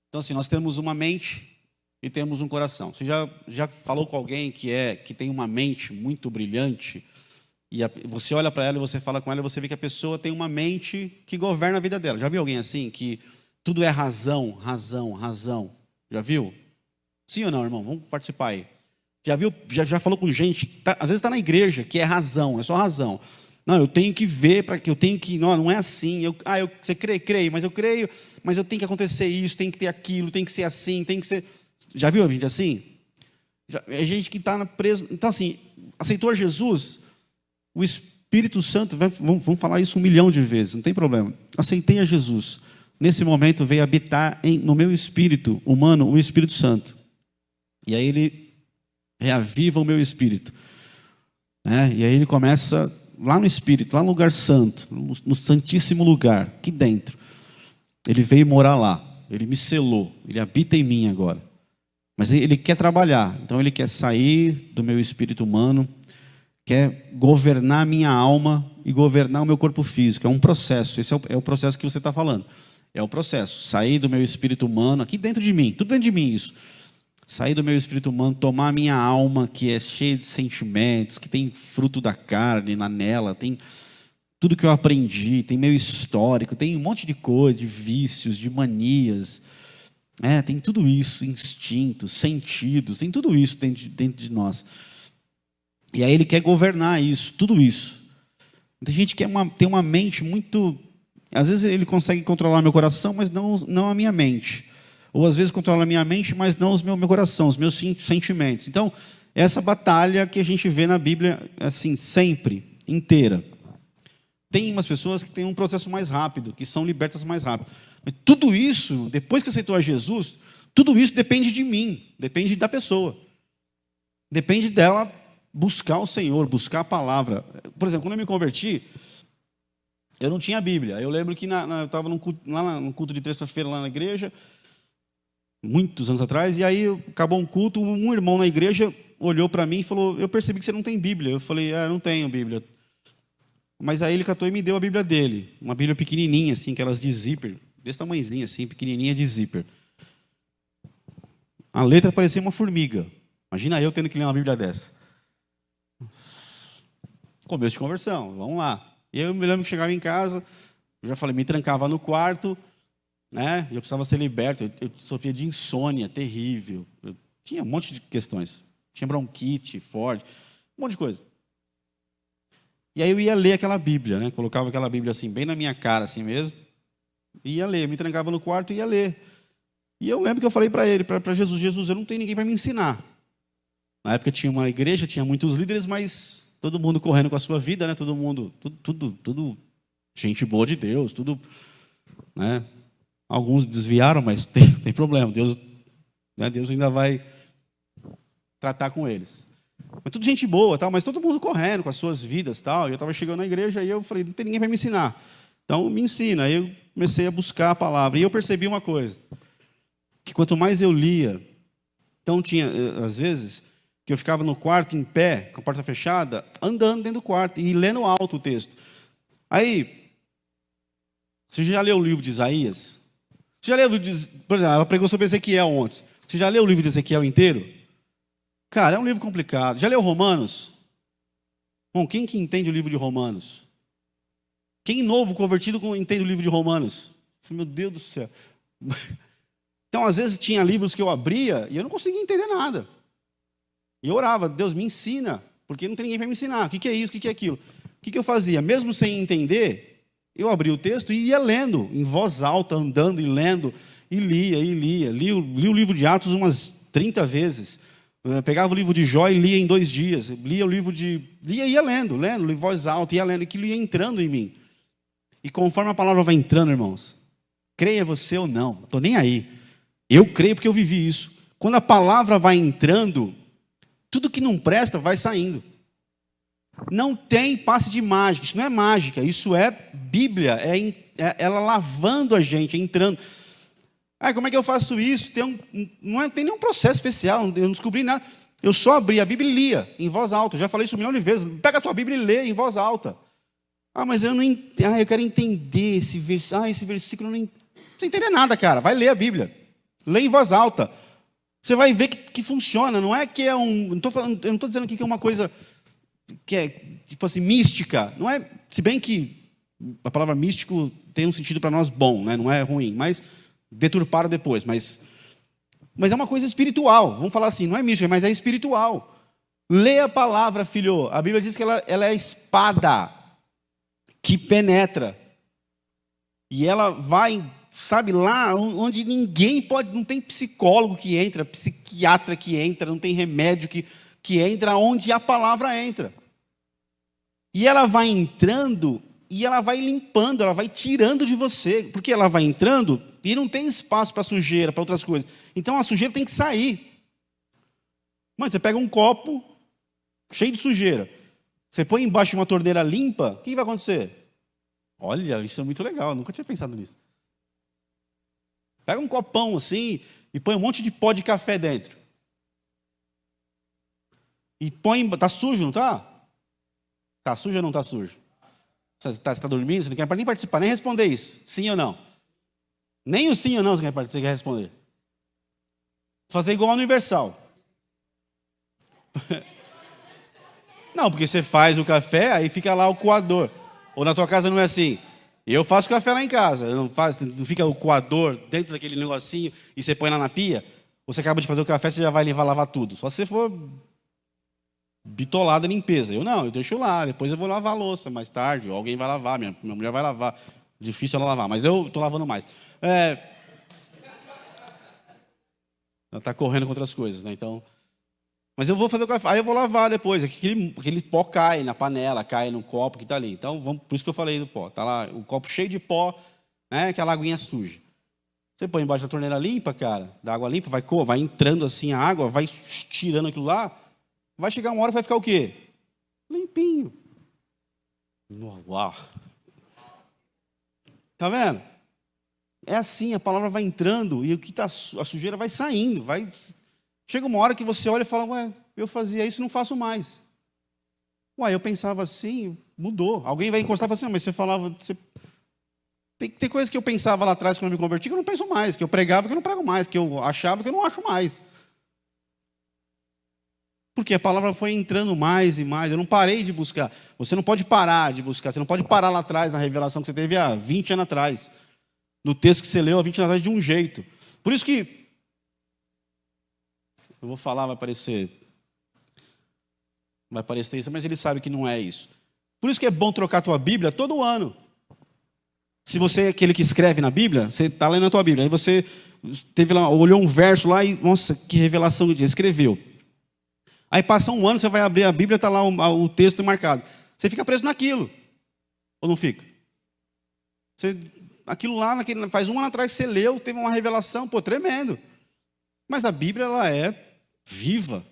Então, assim, nós temos uma mente e temos um coração. Você já falou com alguém que tem uma mente muito brilhante, e você olha para ela e você fala com ela e você vê que a pessoa tem uma mente que governa a vida dela. Já viu alguém assim, que tudo é razão, razão, razão? Já viu? Sim ou não, irmão? Vamos participar aí. Já viu? Já falou com gente, às vezes está na igreja, que é razão, é só razão. Não, eu tenho que ver, para que eu tenho que... Não é assim. Você crê? Creio, mas eu creio, mas eu tenho que acontecer isso, tem que ter aquilo, tem que ser assim, tem que ser... Já viu a gente assim? É gente que está preso... Então, assim, aceitou a Jesus, o Espírito Santo, vamos falar isso 1 milhão de vezes, não tem problema. Aceitei a Jesus. Nesse momento veio habitar no meu espírito humano o Espírito Santo. E aí ele reaviva o meu espírito. E aí ele começa... lá no Espírito, lá no lugar santo, no santíssimo lugar, aqui dentro. Ele veio morar lá, ele me selou, ele habita em mim agora. Mas ele quer trabalhar, então ele quer sair do meu espírito humano, quer governar a minha alma e governar o meu corpo físico. É um processo, esse é o processo que você está falando. É o processo, sair do meu espírito humano, aqui dentro de mim, tudo dentro de mim isso. Sair do meu espírito humano, tomar a minha alma, que é cheia de sentimentos, que tem fruto da carne nela, tem tudo que eu aprendi, tem meu histórico, tem um monte de coisa, de vícios, de manias, tem tudo isso, instintos, sentidos, tem tudo isso dentro de nós. E aí ele quer governar isso, tudo isso. Tem gente que tem uma mente muito... Às vezes ele consegue controlar meu coração, mas não a minha mente. Ou às vezes controla a minha mente, mas não o meu coração, os meus sentimentos. Então, essa batalha que a gente vê na Bíblia, assim, sempre, inteira. Tem umas pessoas que têm um processo mais rápido, que são libertas mais rápido. Mas tudo isso, depois que aceitou a Jesus, tudo isso depende de mim, depende da pessoa. Depende dela buscar o Senhor, buscar a palavra. Por exemplo, quando eu me converti, eu não tinha Bíblia. Eu lembro que eu estava lá no culto de terça-feira lá na igreja, muitos anos atrás, e aí acabou um culto, um irmão na igreja olhou para mim e falou, eu percebi que você não tem Bíblia. Eu falei, não tenho Bíblia. Mas aí ele catou e me deu a Bíblia dele, uma Bíblia pequenininha, assim, aquelas de zíper, desse tamanhozinho assim, pequenininha de zíper. A letra parecia uma formiga. Imagina eu tendo que ler uma Bíblia dessa. Começo de conversão, vamos lá. E eu me lembro que chegava em casa, Eu já falei, me trancava no quarto, né? Eu precisava ser liberto. Eu sofria de insônia terrível. Eu tinha um monte de questões. Tinha bronquite forte, um monte de coisa. E aí eu ia ler aquela Bíblia, né? Colocava aquela Bíblia assim, bem na minha cara, assim mesmo. E ia ler. Me trancava no quarto e ia ler. E eu lembro que eu falei para ele, para Jesus, Jesus, eu não tenho ninguém para me ensinar. Na época tinha uma igreja, tinha muitos líderes, mas todo mundo correndo com a sua vida, né? Todo mundo, tudo gente boa de Deus, tudo, né? Alguns desviaram, mas tem problema. Deus, né? Deus ainda vai tratar com eles. Mas tudo gente boa, tal, mas todo mundo correndo com as suas vidas, tal. Eu estava chegando na igreja e eu falei, não tem ninguém para me ensinar. Então me ensina. Aí eu comecei a buscar a palavra e eu percebi uma coisa, que quanto mais eu lia, então tinha às vezes que eu ficava no quarto em pé, com a porta fechada, andando dentro do quarto e lendo alto o texto. Aí, você já leu o livro de Isaías? Você já leu o livro de, por exemplo, ela pregou sobre Ezequiel ontem. Você já leu o livro de Ezequiel inteiro? Cara, é um livro complicado. Já leu Romanos? Bom, quem que entende o livro de Romanos? Quem novo convertido entende o livro de Romanos? Meu Deus do céu. Então, às vezes, tinha livros que eu abria e eu não conseguia entender nada. E eu orava, Deus, me ensina, porque não tem ninguém para me ensinar. O que é isso, o que é aquilo? O que eu fazia? Mesmo sem entender, eu abria o texto e ia lendo, em voz alta, andando e lendo, e lia, e lia. Li o livro de Atos umas 30 vezes. Eu pegava o livro de Jó e lia em 2 dias. Lia o livro de... ia lendo, em voz alta, ia lendo, e aquilo ia entrando em mim. E conforme a palavra vai entrando, irmãos, creia você ou não, não estou nem aí. Eu creio porque eu vivi isso. Quando a palavra vai entrando, tudo que não presta vai saindo. Não tem passe de mágica. Isso não é mágica. Isso é Bíblia. É ela lavando a gente, entrando. Como é que eu faço isso? Não tem nenhum processo especial. Eu não descobri nada. Eu só abri a Bíblia e lia em voz alta. Eu já falei isso 1 milhão de vezes. Pega a tua Bíblia e lê em voz alta. Mas eu não entendo. Eu quero entender esse versículo. Esse versículo não precisa entender nada, cara. Vai ler a Bíblia. Lê em voz alta. Você vai ver que funciona. Não é que é um... Eu não estou dizendo aqui que é uma coisa que é, tipo assim, mística. Não é... Se bem que a palavra místico tem um sentido para nós bom, né? Não é ruim, mas deturparam depois. Mas é uma coisa espiritual. Vamos falar assim, não é mística, mas é espiritual. Lê a palavra, filho. A Bíblia diz que ela é a espada que penetra. E ela vai... Sabe, lá onde ninguém pode, não tem psicólogo que entra, psiquiatra que entra, não tem remédio que entra onde a palavra entra. E ela vai entrando e ela vai limpando, ela vai tirando de você, porque ela vai entrando e não tem espaço para sujeira, para outras coisas. Então a sujeira tem que sair. Mas você pega um copo cheio de sujeira, você põe embaixo de uma torneira limpa, o que vai acontecer? Olha, isso é muito legal, eu nunca tinha pensado nisso. Pega um copão assim e põe um monte de pó de café dentro. E põe... Está sujo, não está? Está sujo ou não está sujo? Você está dormindo? Você não quer nem participar, nem responder isso. Sim ou não? Nem o sim ou não você quer responder. Fazer igual ao Universal. Não, porque você faz o café, aí fica lá o coador. Ou na tua casa não é assim... Eu faço café lá em casa, não fica o coador dentro daquele negocinho e você põe lá na pia. Você acaba de fazer o café, você já vai lavar tudo. Só se você for bitolada limpeza. Eu não, eu deixo lá, depois eu vou lavar a louça mais tarde, ou alguém vai lavar, minha mulher vai lavar. Difícil ela lavar, mas eu estou lavando mais. Ela está correndo com outras coisas, né? Então... Mas eu vou fazer o café, aí eu vou lavar depois. Aquele pó cai na panela, cai no copo que está ali. Então, por isso que eu falei do pó. Está lá o copo cheio de pó, né, aquela aguinha suja. Você põe embaixo da torneira limpa, cara, da água limpa, vai entrando assim a água, vai tirando aquilo lá. Vai chegar uma hora que vai ficar o quê? Limpinho. Uau! Tá vendo? É assim, a palavra vai entrando e o que está a sujeira vai saindo, vai... Chega uma hora que você olha e fala, eu fazia isso e não faço mais. Eu pensava assim, mudou. Alguém vai encostar e fala assim, mas você falava... Tem coisas que eu pensava lá atrás quando eu me converti que eu não penso mais, que eu pregava que eu não prego mais, que eu achava que eu não acho mais. Porque a palavra foi entrando mais e mais. Eu não parei de buscar. Você não pode parar de buscar. Você não pode parar lá atrás, na revelação que você teve há 20 anos atrás. No texto que você leu há 20 anos atrás, de um jeito. Por isso que... Eu vou falar, vai parecer isso, mas ele sabe que não é isso. Por isso que é bom trocar a tua Bíblia todo ano. Se você é aquele que escreve na Bíblia, você está lendo a tua Bíblia, aí você teve lá, olhou um verso lá e, nossa, que revelação que escreveu. Aí passa um ano, você vai abrir a Bíblia, está lá o texto marcado. Você fica preso naquilo. Ou não fica? Aquilo lá, faz um ano atrás que você leu, teve uma revelação, pô, tremendo. Mas a Bíblia, ela é viva.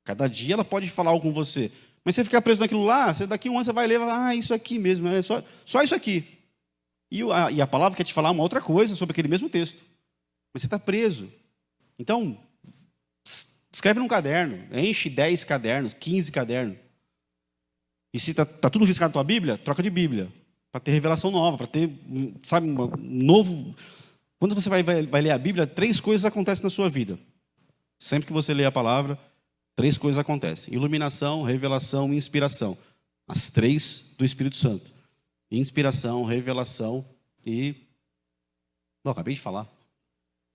Cada dia ela pode falar algo com você. Mas você ficar preso naquilo lá, daqui a um ano você vai ler e vai falar, isso aqui mesmo, é só isso aqui. E a palavra quer te falar uma outra coisa sobre aquele mesmo texto. Mas você está preso. Então, escreve num caderno, enche 10 cadernos, 15 cadernos. E se está tudo riscado na tua Bíblia, troca de Bíblia. Para ter revelação nova, para ter, sabe, um novo... Quando você vai ler a Bíblia, 3 coisas acontecem na sua vida. Sempre que você lê a palavra, 3 coisas acontecem. Iluminação, revelação e inspiração. As 3 do Espírito Santo. Inspiração, revelação e... Não, acabei de falar.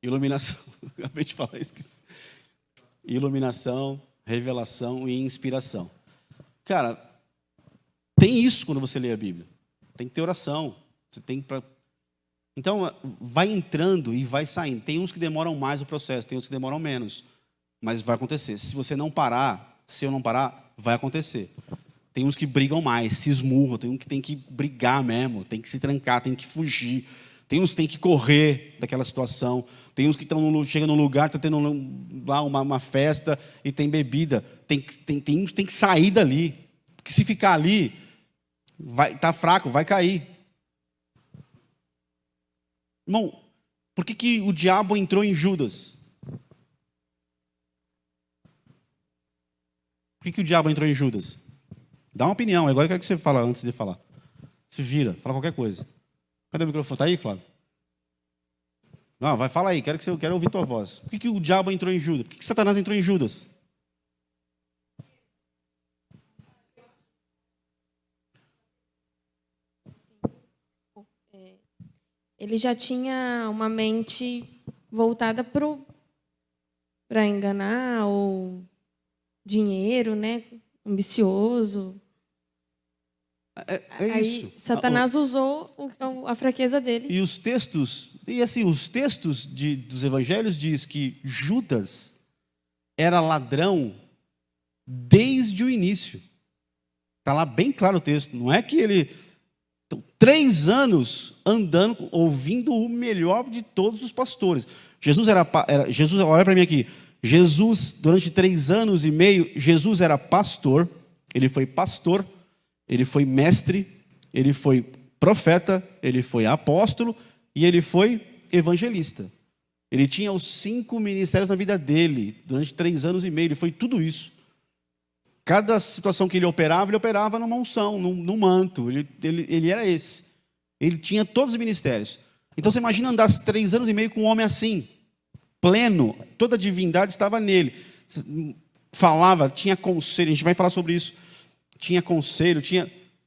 Iluminação. Acabei de falar, esqueci. Iluminação, revelação e inspiração. Cara, tem isso quando você lê a Bíblia. Tem que ter oração. Você tem para... Então, vai entrando e vai saindo. Tem uns que demoram mais o processo, tem outros que demoram menos. Mas vai acontecer. Se você não parar, se eu não parar, vai acontecer. Tem uns que brigam mais, se esmurram. Tem um que tem que brigar mesmo, tem que se trancar, tem que fugir. Tem uns que tem que correr daquela situação. Tem uns que chegam num lugar, está tendo lá uma festa e tem bebida. Tem uns que tem que sair dali. Porque se ficar ali, tá fraco, vai cair. Irmão, por que o diabo entrou em Judas? Por que o diabo entrou em Judas? Dá uma opinião, agora eu quero que você fale antes de falar. Se vira, fala qualquer coisa. Cadê o microfone? Está aí, Flávio? Não, vai, fala aí, quero ouvir tua voz. Por que o diabo entrou em Judas? Por que Satanás entrou em Judas? Ele já tinha uma mente voltada para enganar, ou dinheiro, né? Ambicioso. É isso. Aí Satanás usou a fraqueza dele. E os textos dos evangelhos diz que Judas era ladrão desde o início. Está lá bem claro o texto. Não é que ele... 3 anos andando, ouvindo o melhor de todos os pastores. Jesus, olha para mim aqui. Jesus, durante 3 anos e meio, Jesus era pastor. Ele foi pastor, ele foi mestre, ele foi profeta, ele foi apóstolo e ele foi evangelista. Ele tinha os 5 ministérios na vida dele, durante 3 anos e meio, ele foi tudo isso. Cada situação que ele operava numa unção, num manto, ele era esse. Ele tinha todos os ministérios. Então você imagina andar 3 anos e meio com um homem assim, pleno, toda a divindade estava nele. Falava, tinha conselho, a gente vai falar sobre isso. Tinha conselho,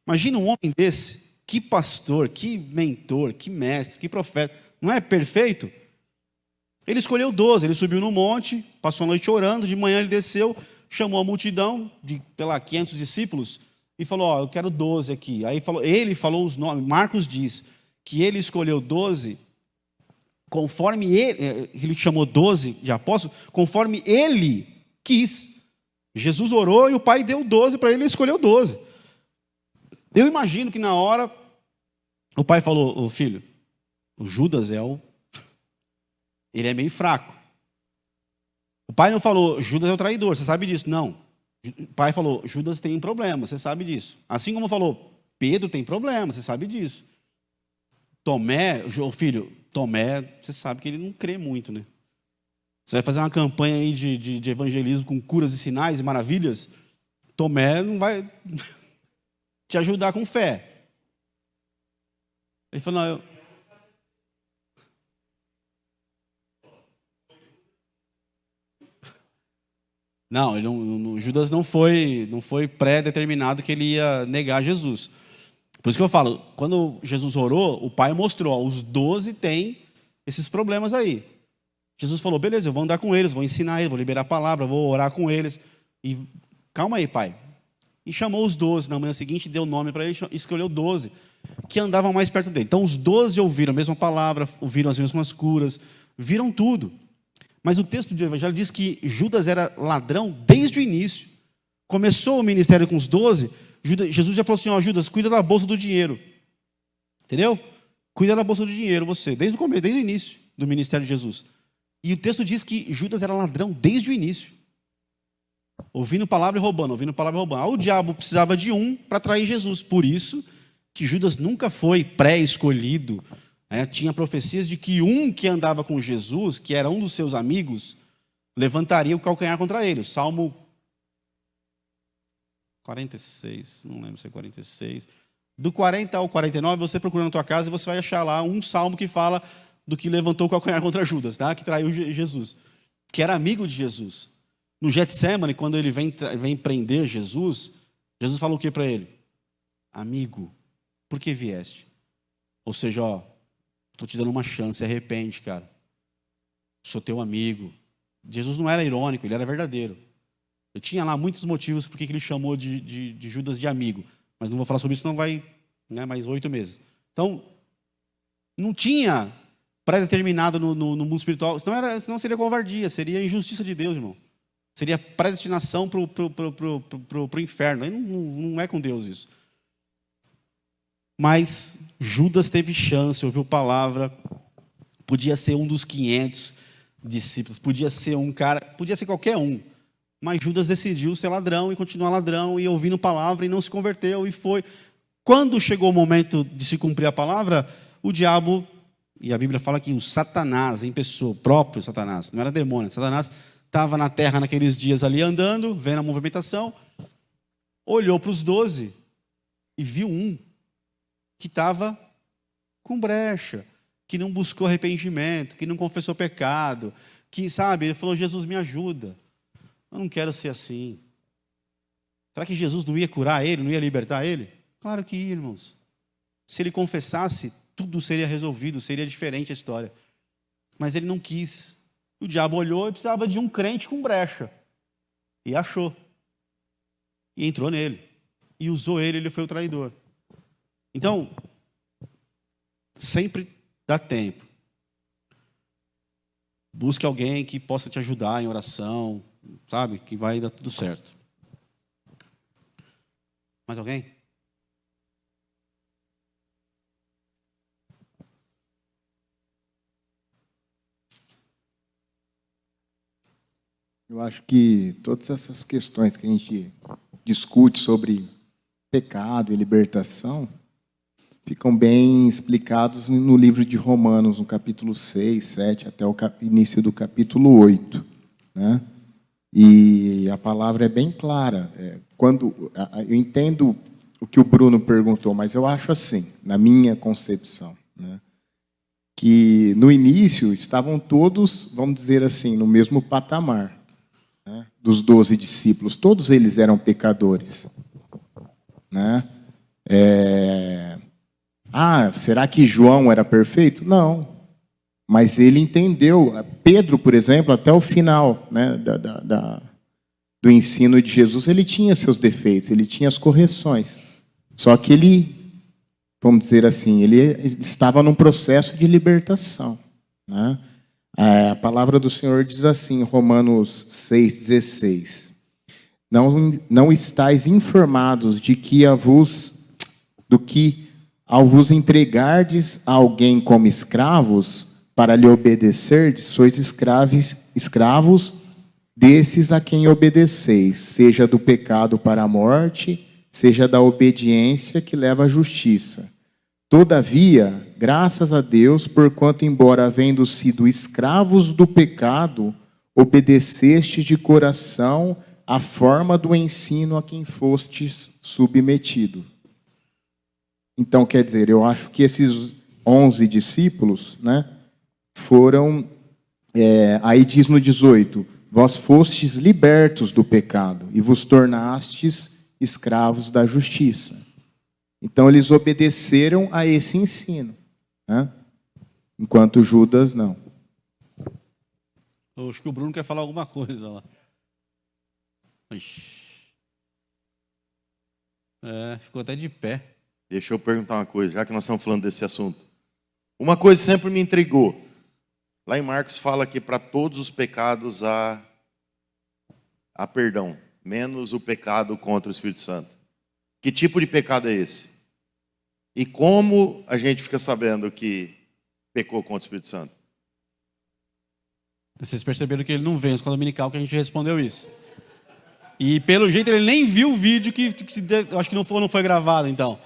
Imagina um homem desse, que pastor, que mentor, que mestre, que profeta. Não é perfeito? Ele escolheu 12, ele subiu no monte, passou a noite orando, de manhã ele desceu, chamou a multidão de 500 discípulos e falou, eu quero 12 aqui. Aí ele falou os nomes. Marcos diz que ele escolheu 12 conforme ele chamou 12 de apóstolos, conforme ele quis. Jesus orou e o Pai deu 12 para ele, ele escolheu 12. Eu imagino que na hora o pai falou, filho, o Judas ele é meio fraco. O pai não falou, Judas é o traidor, você sabe disso. Não. O pai falou, Judas tem um problema, você sabe disso. Assim como falou, Pedro tem problema, você sabe disso. Tomé, você sabe que ele não crê muito, né? Você vai fazer uma campanha aí de evangelismo com curas e sinais e maravilhas, Tomé não vai te ajudar com fé. Ele falou, Não, Judas não foi pré-determinado que ele ia negar Jesus. Por isso que eu falo, quando Jesus orou, o Pai mostrou, ó, os 12 têm esses problemas aí. Jesus falou, beleza, eu vou andar com eles, vou ensinar eles, vou liberar a palavra, vou orar com eles. E calma aí, Pai. E chamou os 12 na manhã seguinte, deu nome para ele, escolheu 12 que andavam mais perto dele. Então os 12 ouviram a mesma palavra, ouviram as mesmas curas, viram tudo. Mas o texto do Evangelho diz que Judas era ladrão desde o início. Começou o ministério com os 12, Jesus já falou assim, ó, Judas, cuida da bolsa do dinheiro. Entendeu? Cuida da bolsa do dinheiro, você, desde o começo, desde o início do ministério de Jesus. E o texto diz que Judas era ladrão desde o início. Ouvindo palavra e roubando, ouvindo palavra e roubando. Aí o diabo precisava de um para trair Jesus. Por isso que Judas nunca foi pré-escolhido. Tinha profecias de que um que andava com Jesus, que era um dos seus amigos, levantaria o calcanhar contra ele. O Salmo 46, não lembro se é 46. Do 40 ao 49, você procura na tua casa e você vai achar lá um salmo que fala do que levantou o calcanhar contra Judas, tá? Que traiu Jesus, que era amigo de Jesus. No Getsemane, quando ele vem prender Jesus, Jesus falou o que para ele? Amigo, por que vieste? Ou seja, ó, estou te dando uma chance, arrepende, cara. Sou teu amigo. Jesus não era irônico, ele era verdadeiro. Eu tinha lá muitos motivos por que ele chamou de Judas de amigo. Mas não vou falar sobre isso, não vai, né, mais 8 meses. Então, não tinha pré-determinado no mundo espiritual. Senão seria covardia, seria injustiça de Deus, irmão. Seria predestinação para o inferno. Aí não é com Deus isso. Mas Judas teve chance, ouviu palavra. Podia ser um dos 500 discípulos. Podia ser um cara, podia ser qualquer um. Mas Judas decidiu ser ladrão e continuar ladrão e ouvindo palavra e não se converteu e foi. Quando chegou o momento de se cumprir a palavra, o diabo, e a Bíblia fala que o Satanás, em pessoa, o próprio Satanás, não era demônio, Satanás estava na terra naqueles dias ali andando, vendo a movimentação, olhou para os 12 e viu um que estava com brecha, que não buscou arrependimento, que não confessou pecado, que, sabe, ele falou, Jesus me ajuda. Eu não quero ser assim. Será que Jesus não ia curar ele, não ia libertar ele? Claro que ia, irmãos. Se ele confessasse, tudo seria resolvido, seria diferente a história. Mas ele não quis. O diabo olhou e precisava de um crente com brecha. E achou. E entrou nele. E usou ele, ele foi o traidor. Então, sempre dá tempo. Busque alguém que possa te ajudar em oração, sabe? Que vai dar tudo certo. Mais alguém? Eu acho que todas essas questões que a gente discute sobre pecado e libertação ficam bem explicados no livro de Romanos, no capítulo 6, 7, até o início do capítulo 8. Né? E a palavra é bem clara. Eu entendo o que o Bruno perguntou, mas eu acho assim, na minha concepção, né? Que no início estavam todos, vamos dizer assim, no mesmo patamar, né? Dos 12 discípulos. Todos eles eram pecadores. Né? Será que João era perfeito? Não. Mas ele entendeu. Pedro, por exemplo, até o final, né, do ensino de Jesus, ele tinha seus defeitos, ele tinha as correções. Só que ele, vamos dizer assim, ele estava num processo de libertação. Né? A palavra do Senhor diz assim, Romanos 6,16. Não estáis informados de que ao vos entregardes a alguém como escravos, para lhe obedecerdes, sois escravos desses a quem obedeceis, seja do pecado para a morte, seja da obediência que leva à justiça. Todavia, graças a Deus, porquanto, embora havendo sido escravos do pecado, obedecestes de coração a forma do ensino a quem fostes submetido. Então, quer dizer, eu acho que esses 11 discípulos, né, foram, aí diz no 18, vós fostes libertos do pecado e vos tornastes escravos da justiça. Então, eles obedeceram a esse ensino, né? Enquanto Judas não. Acho que o Bruno quer falar alguma coisa lá. Ixi. Ficou até de pé. Deixa eu perguntar uma coisa, já que nós estamos falando desse assunto. Uma coisa sempre me intrigou. Lá em Marcos fala que para todos os pecados há perdão, menos o pecado contra o Espírito Santo. Que tipo de pecado é esse? E como a gente fica sabendo que pecou contra o Espírito Santo? Vocês perceberam que ele não veio na escola dominical que a gente respondeu isso. E pelo jeito ele nem viu o vídeo que acho que não foi gravado, então.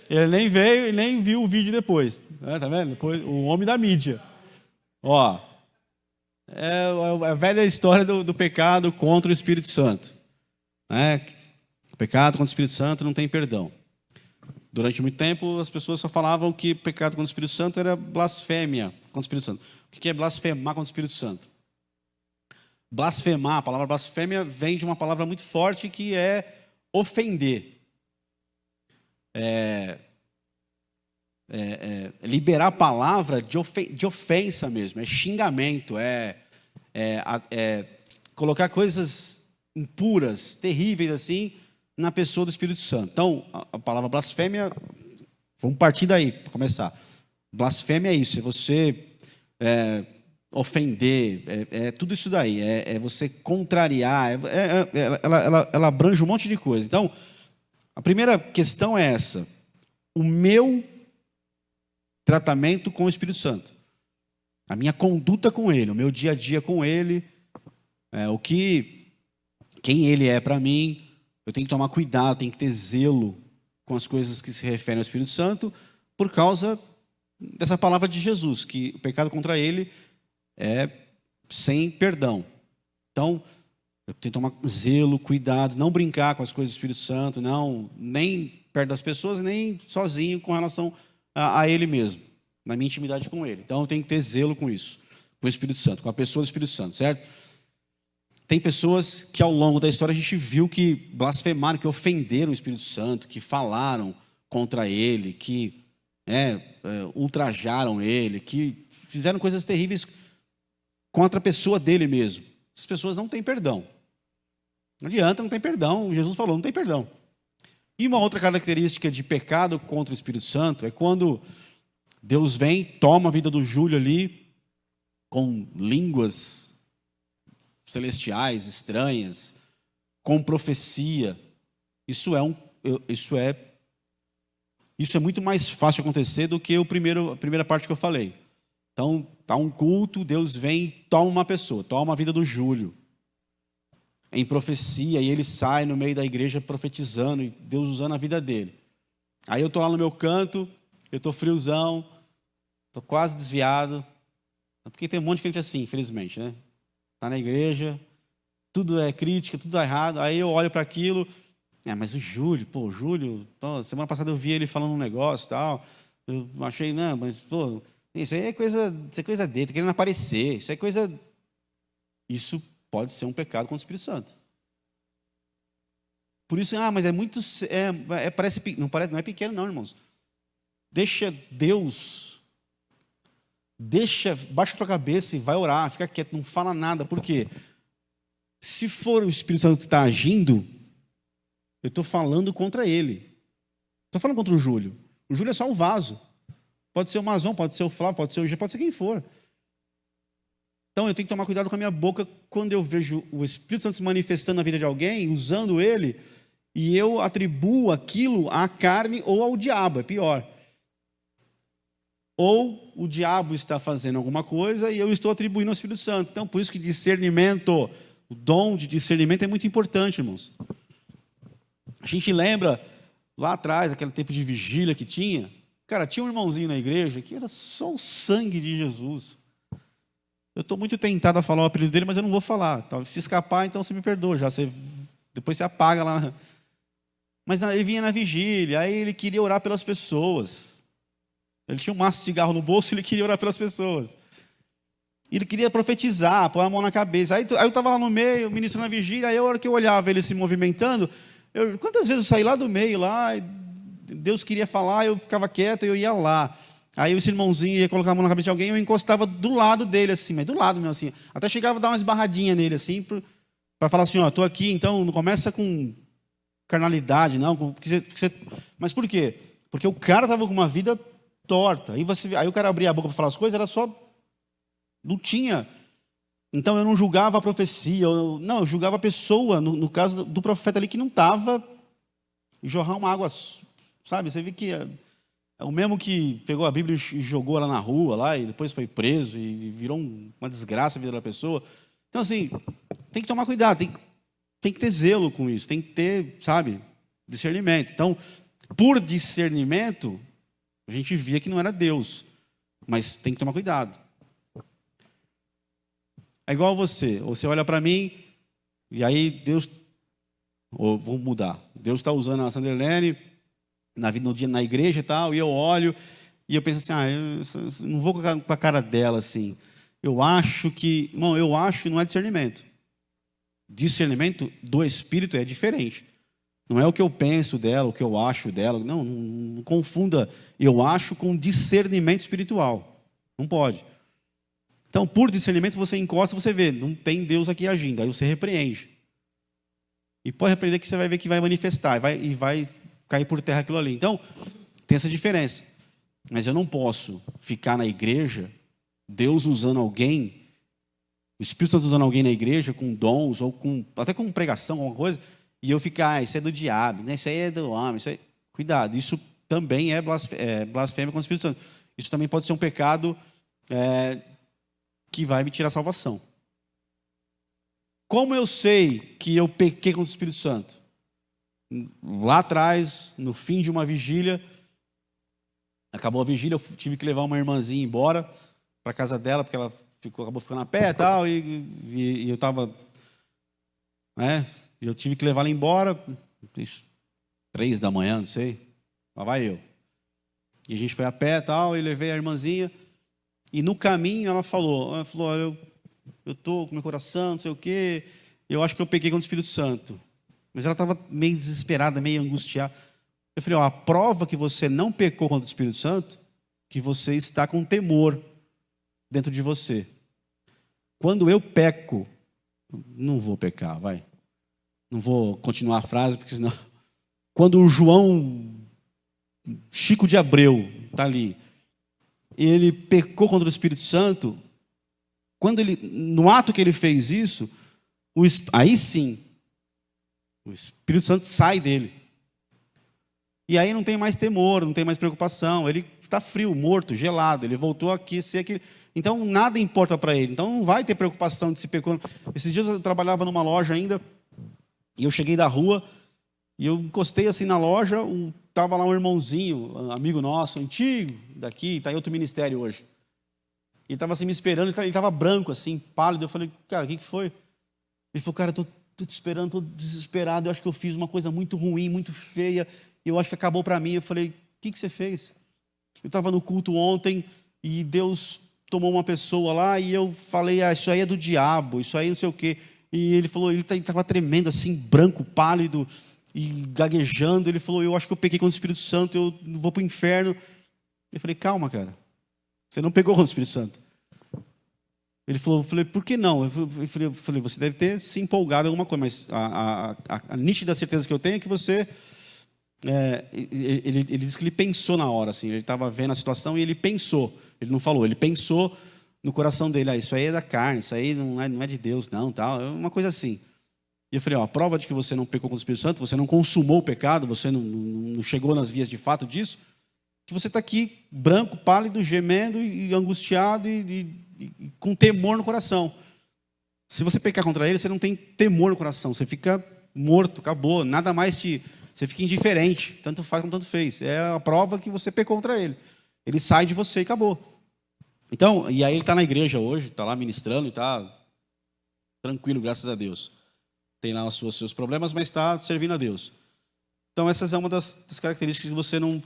Ele nem veio e nem viu o vídeo depois. Tá vendo? Depois, o homem da mídia. Ó, é a velha história do pecado contra o Espírito Santo. O pecado contra o Espírito Santo não tem perdão. Durante muito tempo, as pessoas só falavam que pecado contra o Espírito Santo era blasfêmia contra o Espírito Santo. O que é blasfemar contra o Espírito Santo? Blasfemar, a palavra blasfêmia vem de uma palavra muito forte que é ofender. Liberar a palavra de ofensa mesmo, é xingamento, colocar coisas impuras, terríveis assim, na pessoa do Espírito Santo. Então, a palavra blasfêmia, vamos partir daí, para começar. Blasfêmia é isso, é você ofender, tudo isso daí, é você contrariar, ela abrange um monte de coisa. Então, a primeira questão é essa: o meu tratamento com o Espírito Santo, a minha conduta com Ele, o meu dia a dia com Ele, quem Ele é para mim. Eu tenho que tomar cuidado, tenho que ter zelo com as coisas que se referem ao Espírito Santo, por causa dessa palavra de Jesus, que o pecado contra Ele é sem perdão. Então, eu tenho que tomar zelo, cuidado, não brincar com as coisas do Espírito Santo, nem perto das pessoas, nem sozinho com relação a Ele mesmo, na minha intimidade com Ele. Então, eu tenho que ter zelo com isso, com o Espírito Santo, com a pessoa do Espírito Santo, certo? Tem pessoas que ao longo da história a gente viu que blasfemaram, que ofenderam o Espírito Santo, que falaram contra Ele, que ultrajaram Ele, que fizeram coisas terríveis contra a pessoa dele mesmo. Essas pessoas não têm perdão. Não adianta, não tem perdão. Jesus falou, não tem perdão. E uma outra característica de pecado contra o Espírito Santo é quando Deus vem, toma a vida do Júlio ali, com línguas celestiais, estranhas, com profecia. Isso é muito mais fácil de acontecer do que a primeira parte que eu falei. Então, está um culto, Deus vem e toma uma pessoa, toma a vida do Júlio, em profecia, e ele sai no meio da igreja profetizando, e Deus usando a vida dele. Aí eu estou lá no meu canto, eu estou friozão, estou quase desviado, porque tem um monte de gente assim, infelizmente, né? Está na igreja, tudo é crítica, tudo é errado, aí eu olho para aquilo, mas o Júlio, semana passada eu vi ele falando um negócio e tal, eu achei, isso aí é coisa dele, tá querendo aparecer, isso pode ser um pecado contra o Espírito Santo. Por isso, mas é muito, não é pequeno não, irmãos. Baixa a tua cabeça e vai orar, fica quieto, não fala nada. Por quê? Se for o Espírito Santo que está agindo, eu estou falando contra ele. Estou falando contra o Júlio. O Júlio é só um vaso. Pode ser o Mazon, pode ser o Flávio, pode ser o G, pode ser quem for. Então eu tenho que tomar cuidado com a minha boca quando eu vejo o Espírito Santo se manifestando na vida de alguém, usando ele, e eu atribuo aquilo à carne ou ao diabo, é pior. Ou o diabo está fazendo alguma coisa e eu estou atribuindo ao Espírito Santo. Então, por isso que discernimento, o dom de discernimento é muito importante, irmãos. A gente lembra, lá atrás, aquele tempo de vigília que tinha. Cara, tinha um irmãozinho na igreja que era só o sangue de Jesus. Eu estou muito tentado a falar o apelido dele, mas eu não vou falar. Se escapar, então você me perdoa. Depois você apaga lá. Mas ele vinha na vigília, aí ele queria orar pelas pessoas. Ele tinha um maço de cigarro no bolso e ele queria orar pelas pessoas. E ele queria profetizar, pôr a mão na cabeça. Aí eu estava lá no meio, ministrando a vigília, aí a hora que eu olhava ele se movimentando, quantas vezes eu saí lá do meio, lá, Deus queria falar, eu ficava quieto, eu ia lá. Aí esse irmãozinho ia colocar a mão na cabeça de alguém, eu encostava do lado dele, assim, mas do lado mesmo, assim. Até chegava a dar uma esbarradinha nele, assim, para falar assim, ó, estou aqui, então não começa com carnalidade, não. Mas por quê? Porque o cara estava com uma vida torta. Aí o cara abria a boca para falar as coisas, era só... Não tinha. Então eu não julgava a profecia, eu julgava a pessoa, no caso do profeta ali, que não estava jorrar uma água, sabe? Você vê que é o mesmo que pegou a Bíblia e jogou lá na rua, lá, e depois foi preso, e virou uma desgraça a vida da pessoa. Então, assim, tem que tomar cuidado, tem que ter zelo com isso, tem que ter, sabe, discernimento. Então, por discernimento, a gente via que não era Deus, mas tem que tomar cuidado. É igual você olha para mim, e aí Deus, ou vou mudar, Deus está usando a Sanderlene na igreja e tal, e eu olho, e eu penso assim, eu não vou com a cara dela assim. Eu acho não é discernimento. Discernimento do Espírito é diferente. Não é o que eu penso dela, o que eu acho dela. Não confunda eu acho com discernimento espiritual. Não pode. Então, por discernimento, você encosta e você vê, não tem Deus aqui agindo. Aí você repreende. E pode repreender que você vai ver que vai manifestar, e vai cair por terra aquilo ali. Então, tem essa diferença. Mas eu não posso ficar na igreja, Deus usando alguém, o Espírito Santo usando alguém na igreja, com dons, ou até com pregação, alguma coisa, e eu ficar, isso é do diabo, né? Isso aí é do homem. Isso aí... Cuidado, isso também é blasfêmia contra o Espírito Santo. Isso também pode ser um pecado que vai me tirar a salvação. Como eu sei que eu pequei contra o Espírito Santo? Lá atrás, no fim de uma vigília, acabou a vigília, eu tive que levar uma irmãzinha embora para a casa dela, porque ela acabou ficando a pé e tal, e eu estava... eu tive que levar ela embora, 3 da manhã, não sei, lá vai eu. E a gente foi a pé e tal, e levei a irmãzinha, e no caminho ela falou, olha, eu estou com meu coração, não sei o quê, eu acho que eu peguei contra o Espírito Santo. Mas ela estava meio desesperada, meio angustiada. Eu falei, a prova que você não pecou contra o Espírito Santo, que você está com temor dentro de você. Quando eu peco, não vou pecar, vai. Não vou continuar a frase, porque senão... Quando o João Chico de Abreu está ali, ele pecou contra o Espírito Santo, no ato que ele fez isso, aí sim, o Espírito Santo sai dele. E aí não tem mais temor, não tem mais preocupação. Ele está frio, morto, gelado. Ele voltou aqui, ser aquele... Então nada importa para ele. Então não vai ter preocupação de se pecou. Esses dias eu trabalhava numa loja ainda, e eu cheguei da rua, e eu encostei assim na loja, estava lá um irmãozinho, amigo nosso, antigo, daqui, está em outro ministério hoje. Ele estava assim me esperando, ele estava branco, assim, pálido. Eu falei, cara, o que foi? Ele falou, cara, estou te esperando, estou desesperado, eu acho que eu fiz uma coisa muito ruim, muito feia, eu acho que acabou para mim. Eu falei, o que você fez? Eu estava no culto ontem, e Deus tomou uma pessoa lá, e eu falei, isso aí é do diabo, isso aí não sei o quê. E ele falou, ele estava tremendo assim, branco, pálido, e gaguejando. Ele falou, eu acho que eu peguei contra o Espírito Santo, eu vou para o inferno. Eu falei, calma, cara, você não pegou contra o Espírito Santo. Ele falou, eu falei, por que não? Eu falei, você deve ter se empolgado em alguma coisa, mas a nítida certeza que eu tenho é que você... ele disse que ele pensou na hora, assim, ele estava vendo a situação e ele pensou. Ele não falou, ele pensou no coração dele, isso aí é da carne, isso aí não é de Deus, não, tal, uma coisa assim. E eu falei, a prova de que você não pecou contra o Espírito Santo, você não consumou o pecado, você não chegou nas vias de fato disso, que você está aqui branco, pálido, gemendo e angustiado e com temor no coração. Se você pecar contra ele, você não tem temor no coração, você fica morto, acabou, nada mais você fica indiferente, tanto faz como tanto fez. É a prova que você pecou contra ele. Ele sai de você e acabou. Então, e aí ele está na igreja hoje, está lá ministrando e está tranquilo, graças a Deus. Tem lá os seus problemas, mas está servindo a Deus. Então, essa é uma das características que você não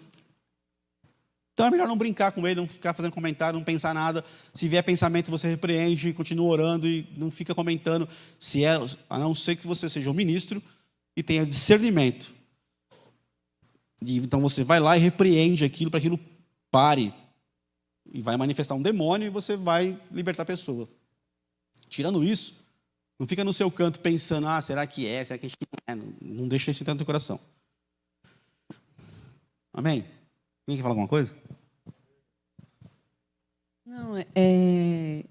Então é melhor não brincar com ele, não ficar fazendo comentário, não pensar nada. Se vier pensamento, você repreende, continua orando e não fica comentando. A não ser que você seja um ministro e tenha discernimento. Então você vai lá e repreende aquilo para que aquilo pare. E vai manifestar um demônio e você vai libertar a pessoa. Tirando isso, não fica no seu canto pensando, será que é? Será que a gente não é? Não deixa isso entrar no teu coração. Amém? Alguém quer falar alguma coisa? Não,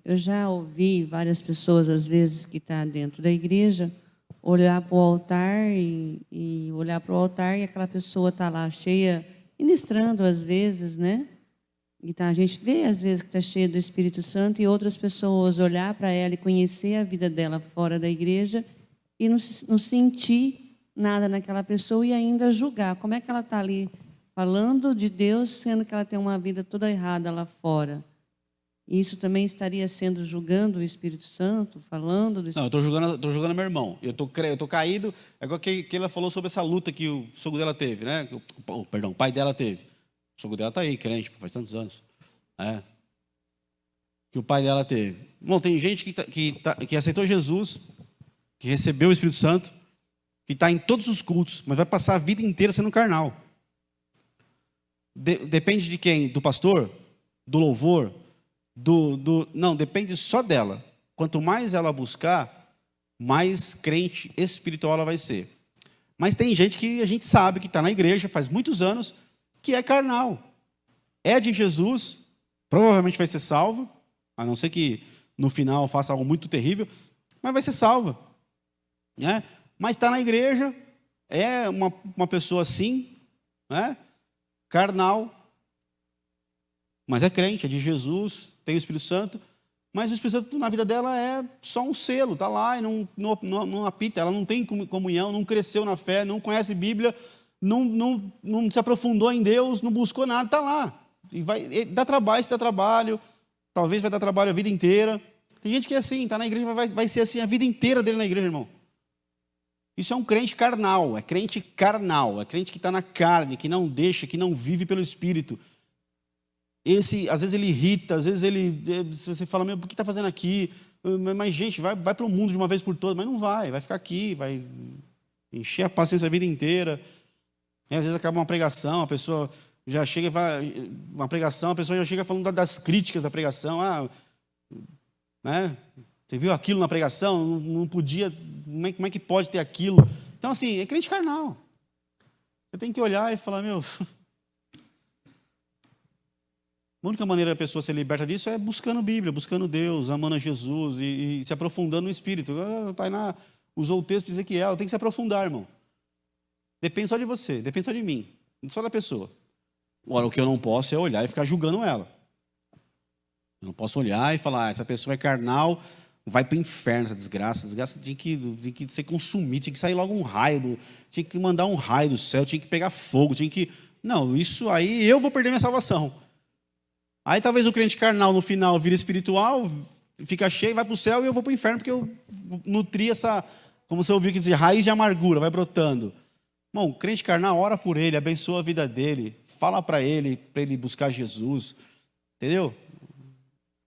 eu já ouvi várias pessoas, às vezes, que estão dentro da igreja, olhar para o altar e olhar para o altar e aquela pessoa está lá cheia, ministrando às vezes, né? E a gente vê, às vezes, que está cheia do Espírito Santo e outras pessoas olhar para ela e conhecer a vida dela fora da igreja e não sentir nada naquela pessoa e ainda julgar. Como é que ela está ali falando de Deus, sendo que ela tem uma vida toda errada lá fora? Isso também estaria sendo julgando o Espírito Santo, falando do Espírito Não, eu estou julgando meu irmão. Eu tô caído. É igual que ela falou sobre essa luta que o sogro dela teve, né? O pai dela teve. O sogro dela está aí, crente, faz tantos anos. Que o pai dela teve. Bom, tem gente que aceitou Jesus, que recebeu o Espírito Santo, que está em todos os cultos, mas vai passar a vida inteira sendo carnal. Depende de quem? Do pastor? Do louvor? Não, depende só dela. Quanto mais ela buscar, mais crente espiritual ela vai ser. Mas tem gente que a gente sabe que está na igreja faz muitos anos, que é carnal. É de Jesus, provavelmente vai ser salvo, a não ser que no final faça algo muito terrível, mas vai ser salva. Né? Mas está na igreja, é uma pessoa assim, né? Carnal, mas é crente, é de Jesus, tem o Espírito Santo, mas o Espírito Santo na vida dela é só um selo, está lá e não apita, ela não tem comunhão, não cresceu na fé, não conhece Bíblia, não se aprofundou em Deus, não buscou nada, está lá. E dá trabalho, se dá trabalho, talvez vai dar trabalho a vida inteira. Tem gente que é assim, está na igreja, mas vai ser assim a vida inteira dele na igreja, irmão. Isso é um crente carnal, é crente que está na carne, que não deixa, que não vive pelo Espírito. Esse, às vezes ele irrita, às vezes você fala, por que está fazendo aqui? Mas gente, vai para o mundo de uma vez por todas, mas não vai ficar aqui, vai encher a paciência a vida inteira. E às vezes acaba uma pregação, a pessoa já chega, uma pregação, a pessoa já chega falando das críticas da pregação, né? Você viu aquilo na pregação? Não podia, como é que pode ter aquilo? Então assim, é crente carnal. Você tem que olhar e falar, a única maneira da pessoa ser liberta disso é buscando Bíblia, buscando Deus, amando a Jesus e se aprofundando no Espírito. Tainá usou o texto de Ezequiel, tem que se aprofundar, irmão. Depende só de você, depende só de mim, não só da pessoa. Agora, o que eu não posso é olhar e ficar julgando ela. Eu não posso olhar e falar, essa pessoa é carnal, vai para o inferno, essa desgraça tinha que ser consumida, tinha que sair logo um raio, tinha que mandar um raio do céu, tinha que pegar fogo, Não, isso aí eu vou perder minha salvação. Aí talvez o crente carnal no final vira espiritual, fica cheio, vai para o céu e eu vou para o inferno porque eu nutri essa, como você ouviu que dizer, raiz de amargura, vai brotando. Bom, o crente carnal ora por ele, abençoa a vida dele, fala para ele buscar Jesus, entendeu?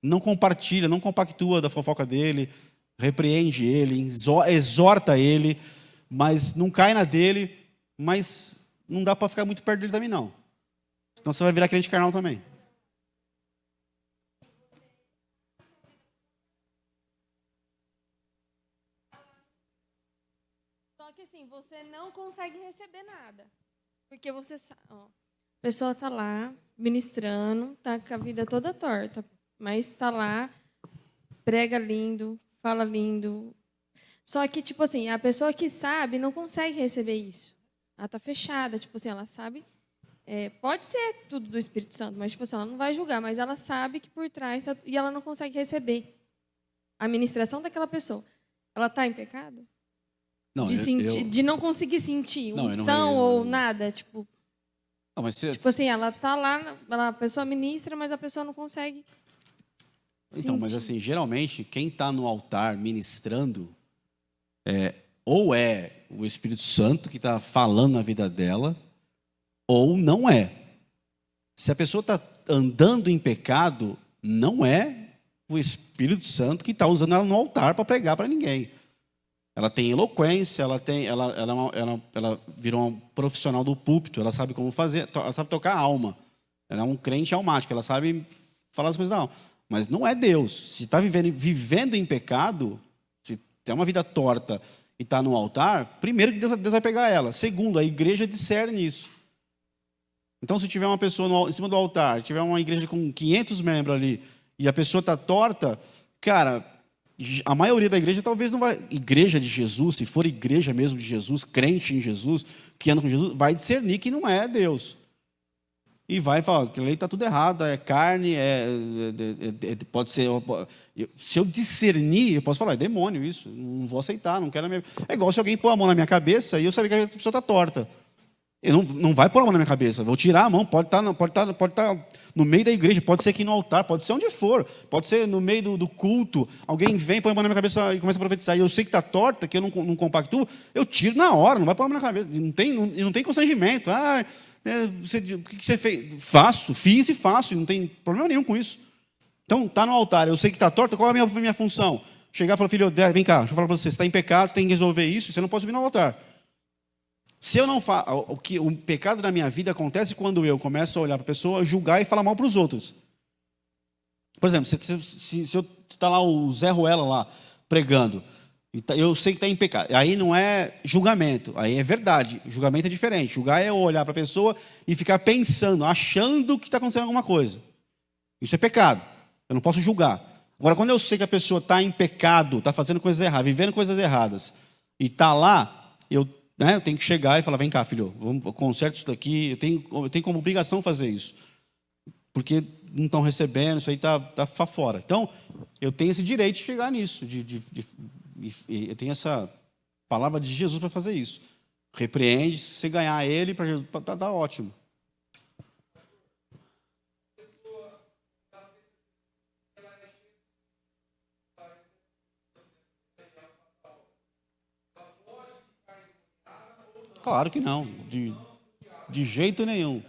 Não compartilha, não compactua da fofoca dele, repreende ele, exorta ele, mas não cai na dele, mas não dá para ficar muito perto dele também não. Senão você vai virar crente carnal também. Só que assim, você não consegue receber nada. Porque você sabe, a pessoa está lá ministrando, está com a vida toda torta, mas está lá, prega lindo, fala lindo. Só que, tipo assim, a pessoa que sabe não consegue receber isso. Ela está fechada, tipo assim, ela sabe. Pode ser tudo do Espírito Santo, mas tipo assim, ela não vai julgar, mas ela sabe que por trás, e ela não consegue receber a ministração daquela pessoa. Ela está em pecado? Não, de não conseguir sentir não, unção ou nada, tipo. Não, mas tipo assim, ela está lá, a pessoa ministra, mas a pessoa não consegue. Então, mas assim, geralmente, quem está no altar ministrando, ou é o Espírito Santo que está falando na vida dela, ou não é. Se a pessoa está andando em pecado, não é o Espírito Santo que está usando ela no altar para pregar para ninguém. Ela tem eloquência, ela virou um profissional do púlpito, ela sabe como fazer, ela sabe tocar a alma. Ela é um crente almático, ela sabe falar as coisas da alma. Mas não é Deus. Se está vivendo em pecado, se tem uma vida torta e está no altar, primeiro que Deus vai pegar ela. Segundo, a igreja discerne isso. Então, se tiver uma pessoa em cima do altar, tiver uma igreja com 500 membros ali, e a pessoa está torta, cara, a maioria da igreja talvez não vai... Igreja de Jesus, se for igreja mesmo de Jesus, crente em Jesus, que anda com Jesus, vai discernir que não é Deus. E vai falar, aquilo ali está tudo errado, é carne, pode ser... Se eu discernir, eu posso falar, é demônio isso, não vou aceitar, não quero... É igual se alguém pôr a mão na minha cabeça e eu saber que a pessoa está torta. Eu não vai pôr a mão na minha cabeça, vou tirar a mão, pode estar no meio da igreja, pode ser aqui no altar, pode ser onde for, pode ser no meio do culto, alguém vem, põe a mão na minha cabeça e começa a profetizar, e eu sei que está torta, que eu não compactuo, eu tiro na hora, não vai pôr a mão na cabeça, não tem constrangimento. O que você fez? Fiz e faço, não tem problema nenhum com isso. Então, está no altar, eu sei que está torta, qual é a minha função? Chegar e falar, filho, vem cá, deixa eu falar para você está em pecado, você tem que resolver isso, você não pode subir no altar. Se eu não faço, o pecado da minha vida acontece quando eu começo a olhar para a pessoa, julgar e falar mal para os outros. Por exemplo, se eu está lá o Zé Ruela lá pregando, eu sei que está em pecado. Aí não é julgamento, aí é verdade. Julgamento é diferente. Julgar é eu olhar para a pessoa e ficar pensando, achando que está acontecendo alguma coisa. Isso é pecado. Eu não posso julgar. Agora, quando eu sei que a pessoa está em pecado, está fazendo coisas erradas, vivendo coisas erradas, e está lá, eu tenho que chegar e falar, vem cá, filho, conserta isso daqui, eu tenho como obrigação fazer isso. Porque não estão recebendo, isso aí está fora. Então, eu tenho esse direito de chegar nisso, eu tenho essa palavra de Jesus para fazer isso. Repreende, se você ganhar ele, para Jesus, tá ótimo. Claro que não, de jeito nenhum.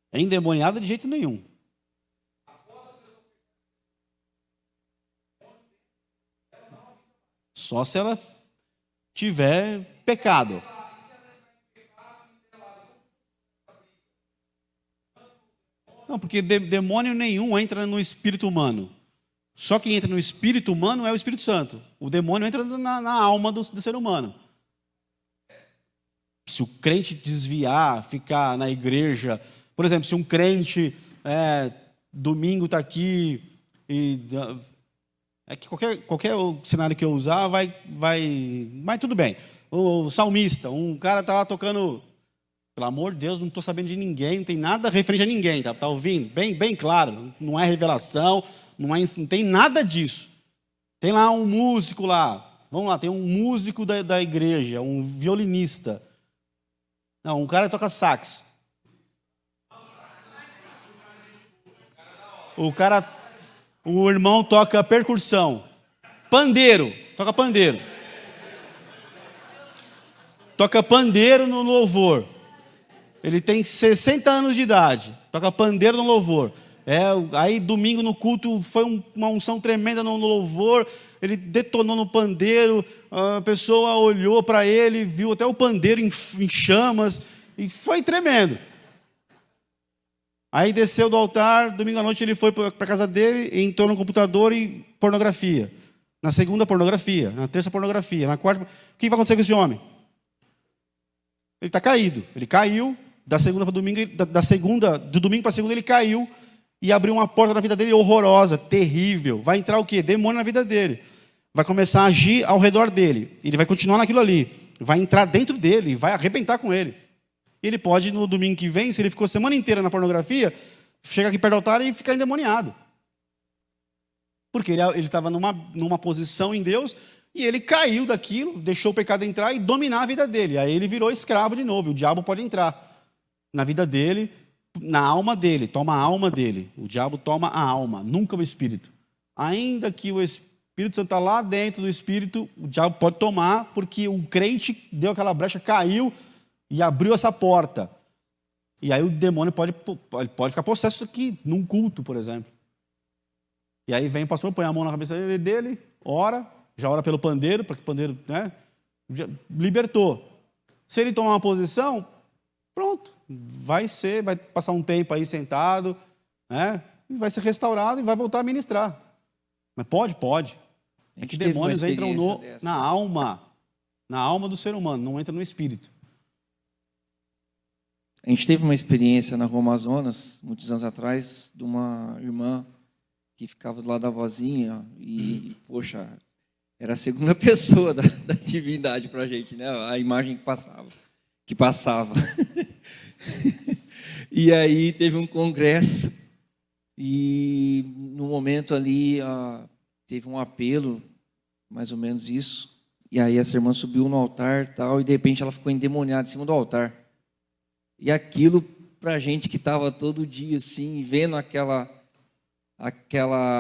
É endemoniada de jeito nenhum. Só se ela tiver pecado. Não, porque demônio nenhum entra no espírito humano. Só quem entra no espírito humano é o Espírito Santo. O demônio entra na alma do ser humano. Se o crente desviar, ficar na igreja... Por exemplo, se um crente domingo está aqui e... É que qualquer cenário que eu usar vai tudo bem. O salmista, um cara está lá tocando... Pelo amor de Deus, não estou sabendo de ninguém, não tem nada referente a ninguém, tá ouvindo? Bem claro, não é revelação, não tem nada disso. Tem lá um músico lá, vamos lá, tem um músico da igreja, um violinista... Não, um cara toca sax. O irmão toca percussão. Pandeiro, toca pandeiro. Toca pandeiro no louvor. Ele tem 60 anos de idade. Toca pandeiro no louvor. Aí domingo no culto foi uma unção tremenda no louvor. Ele detonou no pandeiro, a pessoa olhou para ele, viu até o pandeiro em chamas, e foi tremendo. Aí desceu do altar, domingo à noite ele foi para a casa dele, e entrou no computador e pornografia. Na segunda, pornografia. Na terça, pornografia. Na quarta, o que vai acontecer com esse homem? Ele está caído. Ele caiu, da segunda para domingo, do domingo para segunda ele caiu, e abriu uma porta na vida dele horrorosa, terrível. Vai entrar o quê? Demônio na vida dele. Vai começar a agir ao redor dele. Ele vai continuar naquilo ali. Vai entrar dentro dele, vai arrebentar com ele. Ele pode, no domingo que vem, se ele ficou a semana inteira na pornografia, chegar aqui perto do altar e ficar endemoniado. Porque ele estava numa posição em Deus e ele caiu daquilo, deixou o pecado entrar e dominar a vida dele. Aí ele virou escravo de novo. O diabo pode entrar na vida dele, na alma dele, toma a alma dele. O diabo toma a alma, nunca o espírito. Ainda que o Espírito Santo está lá dentro do espírito, o diabo pode tomar, porque o crente deu aquela brecha, caiu e abriu essa porta. E aí o demônio pode ficar possesso aqui, num culto, por exemplo. E aí vem o pastor, põe a mão na cabeça dele, ora, já ora pelo pandeiro, para que o pandeiro, né, já libertou. Se ele tomar uma posição, pronto, vai passar um tempo aí sentado, né, e vai ser restaurado e vai voltar a ministrar. Mas pode. É que demônios entram na alma do ser humano, não entra no espírito. A gente teve uma experiência na Rua Amazonas, muitos anos atrás, de uma irmã que ficava do lado da vozinha e, poxa, era a segunda pessoa da divindade para a gente, né? A imagem que passava. E aí teve um congresso e no momento ali teve um apelo, mais ou menos isso, e aí essa irmã subiu no altar tal, e de repente ela ficou endemoniada em cima do altar. E aquilo, para a gente que estava todo dia assim, vendo aquela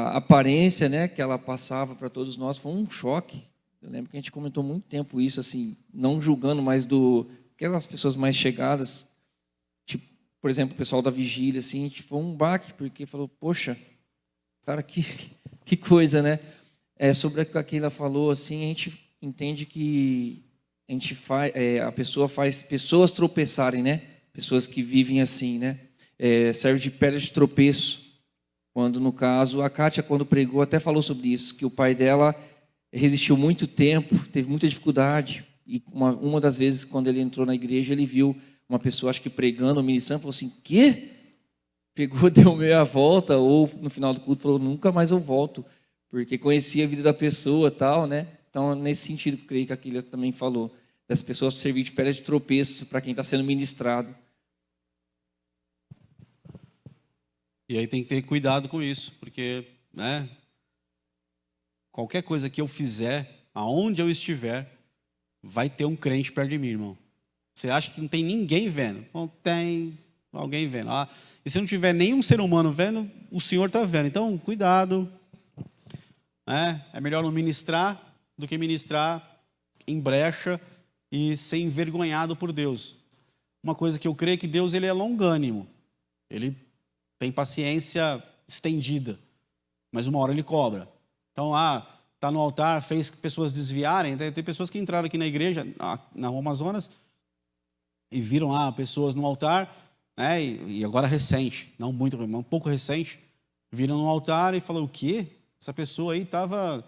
aparência, né, que ela passava para todos nós, foi um choque. Eu lembro que a gente comentou muito tempo isso, assim, não julgando mais aquelas pessoas mais chegadas, tipo, por exemplo, o pessoal da vigília, assim, a gente foi um baque, porque falou, poxa, cara, que coisa, né? Sobre o que a Keila falou, assim, a gente entende que a pessoa faz pessoas tropeçarem, né? Pessoas que vivem assim, né? Serve de pedra de tropeço. Quando, no caso, a Kátia, quando pregou, até falou sobre isso, que o pai dela resistiu muito tempo, teve muita dificuldade. E uma das vezes, quando ele entrou na igreja, ele viu uma pessoa, acho que pregando, ministrando, falou assim, quê? Pegou, deu meia volta, ou no final do culto falou, nunca mais eu volto, porque conhecia a vida da pessoa, tal, né? Então, nesse sentido, eu creio que aquilo também falou, das pessoas servir de pedra de tropeço para quem está sendo ministrado. E aí tem que ter cuidado com isso, porque, né, qualquer coisa que eu fizer, aonde eu estiver, vai ter um crente perto de mim, irmão. Você acha que não tem ninguém vendo? Não tem alguém vendo. E se não tiver nenhum ser humano vendo, o Senhor está vendo. Então, cuidado. É melhor não ministrar do que ministrar em brecha e ser envergonhado por Deus. Uma coisa que eu creio é que Deus ele é longânimo. Ele tem paciência estendida, mas uma hora ele cobra. Então, está no altar, fez pessoas desviarem. Tem pessoas que entraram aqui na igreja, na Rua Amazonas, e viram lá pessoas no altar, né, e agora recente, não muito, um pouco recente, viram no altar e falaram, o quê? Essa pessoa aí estava,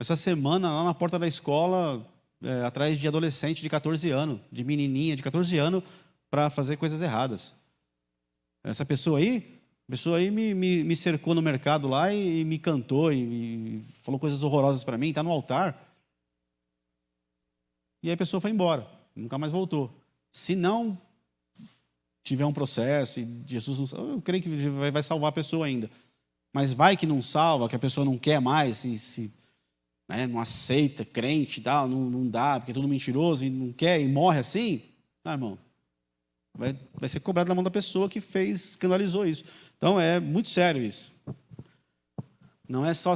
essa semana, lá na porta da escola, atrás de adolescente de 14 anos, de menininha de 14 anos, para fazer coisas erradas. Essa pessoa aí me cercou no mercado lá e me cantou e falou coisas horrorosas para mim, está no altar. E aí a pessoa foi embora, nunca mais voltou. Se não tiver um processo e Jesus, eu creio que vai salvar a pessoa ainda. Mas vai que não salva, que a pessoa não quer mais, não aceita, crente e tal, não dá, porque é tudo mentiroso e não quer e morre assim, irmão, vai ser cobrado na mão da pessoa que escandalizou isso. Então é muito sério isso. Não é só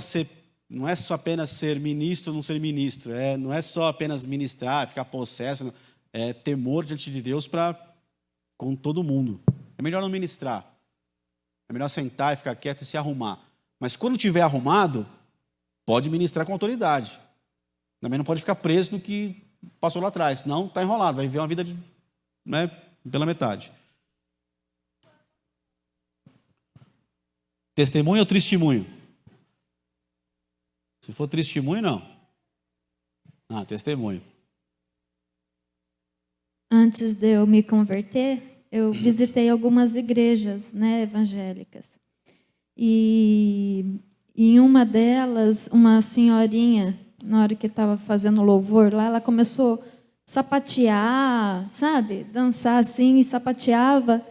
apenas ser ministro ou não ser ministro, não é só apenas ministrar, ficar possesso, é temor diante de Deus com todo mundo. É melhor não ministrar. É melhor sentar e ficar quieto e se arrumar. Mas quando tiver arrumado, pode ministrar com autoridade. Também não pode ficar preso no que passou lá atrás, senão está enrolado, vai viver uma vida pela metade. Testemunho ou testemunho? Se for testemunho, não. Testemunho. Antes de eu me converter, eu visitei algumas igrejas, evangélicas. E em uma delas, uma senhorinha, na hora que estava fazendo louvor lá, ela começou a sapatear, sabe? Dançar assim e sapateava.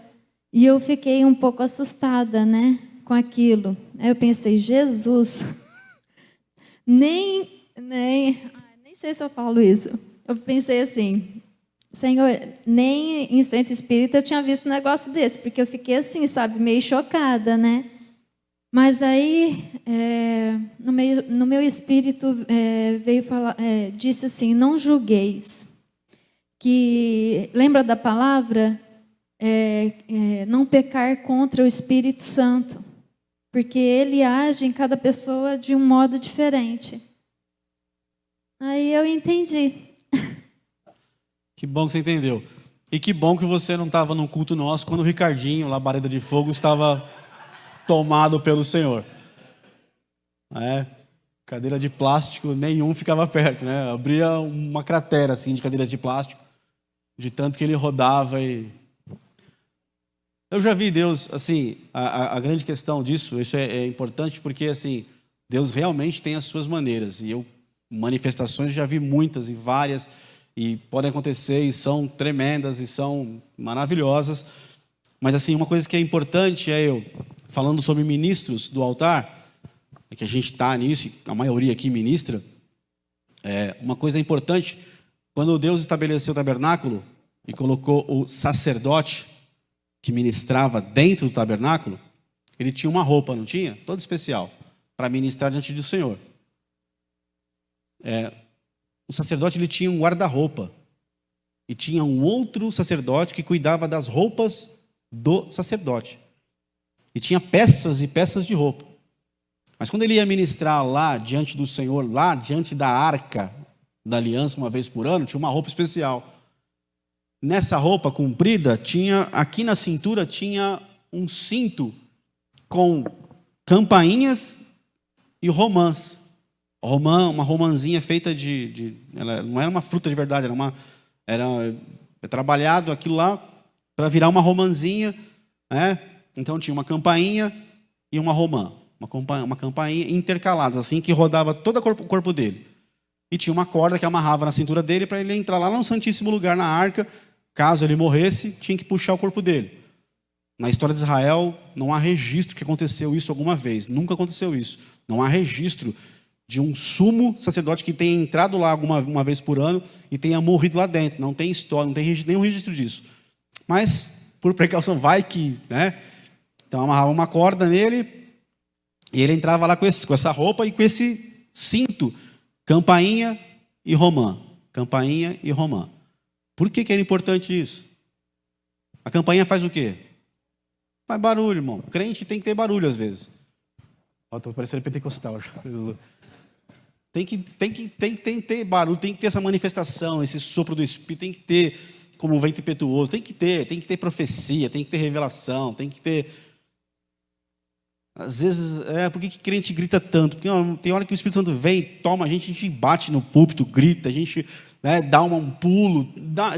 E eu fiquei um pouco assustada, com aquilo. Aí eu pensei, Jesus, nem sei se eu falo isso. Eu pensei assim, Senhor, nem em centro espírita eu tinha visto um negócio desse, porque eu fiquei assim, sabe, meio chocada, Mas aí, no meu espírito, veio falar, disse assim, não julgueis. Que, lembra da palavra? não pecar contra o Espírito Santo, porque ele age em cada pessoa de um modo diferente. Aí eu entendi. Que bom que você entendeu. E que bom que você não estava num culto nosso quando o Ricardinho, Labareda de Fogo, estava tomado pelo Senhor. Cadeira de plástico, nenhum ficava perto, né? Abria uma cratera assim de cadeiras de plástico, de tanto que ele rodava. Eu já vi Deus, assim, a grande questão disso, isso é importante porque, assim, Deus realmente tem as suas maneiras. E manifestações, já vi muitas e várias, e podem acontecer e são tremendas e são maravilhosas. Mas, assim, uma coisa que é importante falando sobre ministros do altar, é que a gente está nisso, a maioria aqui ministra, uma coisa importante, quando Deus estabeleceu o tabernáculo e colocou o sacerdote que ministrava dentro do tabernáculo, ele tinha uma roupa, não tinha? Toda especial, para ministrar diante do Senhor. O sacerdote ele tinha um guarda-roupa e tinha um outro sacerdote que cuidava das roupas do sacerdote. E tinha peças e peças de roupa. Mas quando ele ia ministrar lá diante do Senhor, lá diante da arca da aliança, uma vez por ano, tinha uma roupa especial. Nessa roupa comprida, aqui na cintura tinha um cinto com campainhas e romãs. Uma romãzinha feita ela não era uma fruta de verdade, era trabalhado aquilo lá para virar uma romãzinha, Então tinha uma campainha e uma romã. Uma campainha intercaladas, assim, que rodava todo o corpo dele. E tinha uma corda que amarrava na cintura dele para ele entrar lá no Santíssimo Lugar, na arca. Caso ele morresse, tinha que puxar o corpo dele. Na história de Israel, não há registro que aconteceu isso alguma vez. Nunca aconteceu isso. Não há registro de um sumo sacerdote que tenha entrado lá uma vez por ano e tenha morrido lá dentro. Não tem história, não tem nenhum registro disso. Mas, por precaução, vai que, né? Então, amarrava uma corda nele e ele entrava lá com essa roupa e com esse cinto, campainha e romã. Campainha e romã. Por que era importante isso? A campainha faz o quê? Faz barulho, irmão. Crente tem que ter barulho às vezes. Estou parecendo pentecostal já. Tem que ter barulho, tem que ter essa manifestação, esse sopro do Espírito, tem que ter como um vento impetuoso, tem que ter profecia, tem que ter revelação, tem que ter... Às vezes, por que crente grita tanto? Porque tem hora que o Espírito Santo vem, toma a gente bate no púlpito, grita, a gente dá um pulo.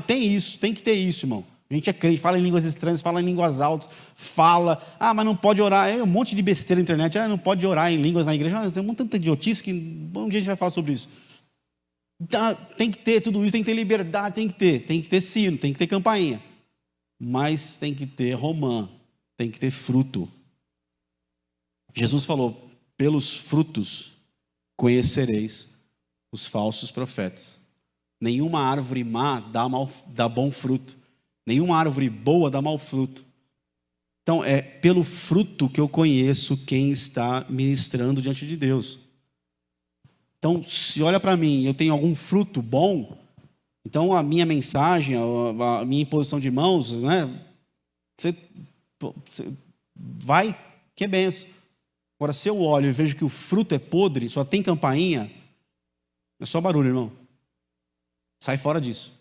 Tem isso, tem que ter isso, irmão. A gente é crente, fala em línguas estranhas, fala em línguas altas, fala, mas não pode orar. Um monte de besteira na internet, não pode orar em línguas na igreja. É um tanto de idiotice que um dia a gente vai falar sobre isso. Tem que ter tudo isso, tem que ter liberdade, tem que ter sino, tem que ter campainha. Mas tem que ter romã, tem que ter fruto. Jesus falou, pelos frutos conhecereis os falsos profetas. Nenhuma árvore má dá bom fruto. Nenhuma árvore boa dá mau fruto. Então, é pelo fruto que eu conheço quem está ministrando diante de Deus. Então, se olha para mim, eu tenho algum fruto bom, então a minha mensagem, a minha imposição de mãos, você vai, que é benção. Agora, se eu olho e vejo que o fruto é podre, só tem campainha, é só barulho, irmão. Sai fora disso.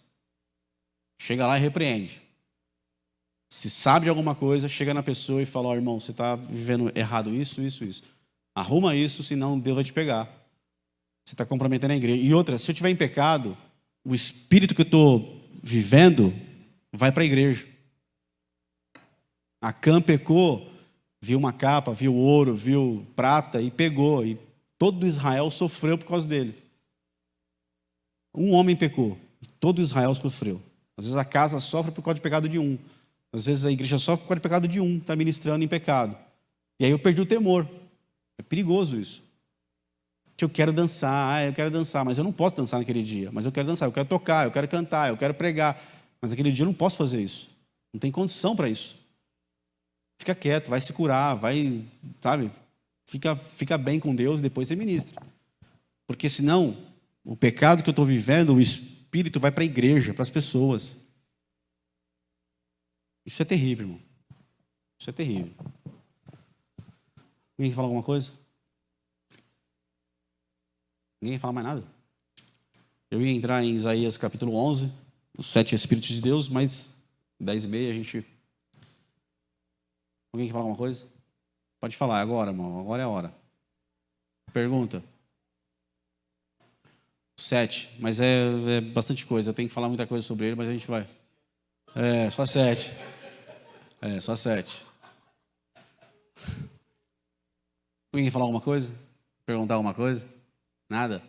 Chega lá e repreende. Se sabe de alguma coisa, chega na pessoa e fala, irmão, você está vivendo errado isso. Arruma isso, senão Deus vai te pegar. Você está comprometendo a igreja. E outra, se eu estiver em pecado, o espírito que eu estou vivendo vai para a igreja. Acã pecou, viu uma capa, viu ouro, viu prata e pegou. E todo Israel sofreu por causa dele. Um homem pecou, todo Israel sofreu. Às vezes a casa sofre por causa do pecado de um. Às vezes a igreja sofre por causa do pecado de um, está ministrando em pecado. E aí eu perdi o temor. É perigoso isso. Que eu quero dançar, mas eu não posso dançar naquele dia. Mas eu quero dançar, eu quero tocar, eu quero cantar, eu quero pregar. Mas naquele dia eu não posso fazer isso. Não tem condição para isso. Fica quieto, vai se curar, vai, sabe? Fica bem com Deus, depois você ministra. Porque senão, o pecado que eu estou vivendo, o espírito vai para a igreja, para as pessoas. Isso é terrível, irmão. Isso é terrível. Ninguém quer falar alguma coisa? Ninguém quer falar mais nada? Eu ia entrar em Isaías capítulo 11, os 7 Espíritos de Deus, mas 10h30 a gente... Alguém quer falar alguma coisa? Pode falar agora, irmão. Agora é a hora. Pergunta. 7, mas é bastante coisa. Eu tenho que falar muita coisa sobre ele, mas a gente vai. Só 7. Só 7. Alguém quer falar alguma coisa? Perguntar alguma coisa? Nada?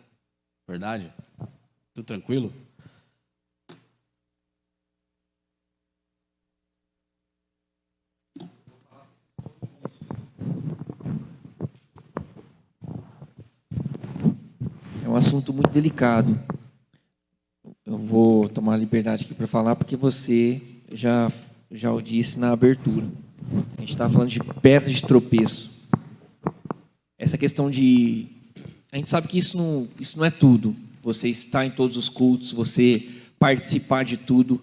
Verdade? Tudo tranquilo? É um assunto muito delicado. Eu vou tomar a liberdade aqui para falar, porque você já o disse na abertura. A gente estava falando de pedra de tropeço. Essa questão de... A gente sabe que isso não é tudo. Você estar em todos os cultos, você participar de tudo,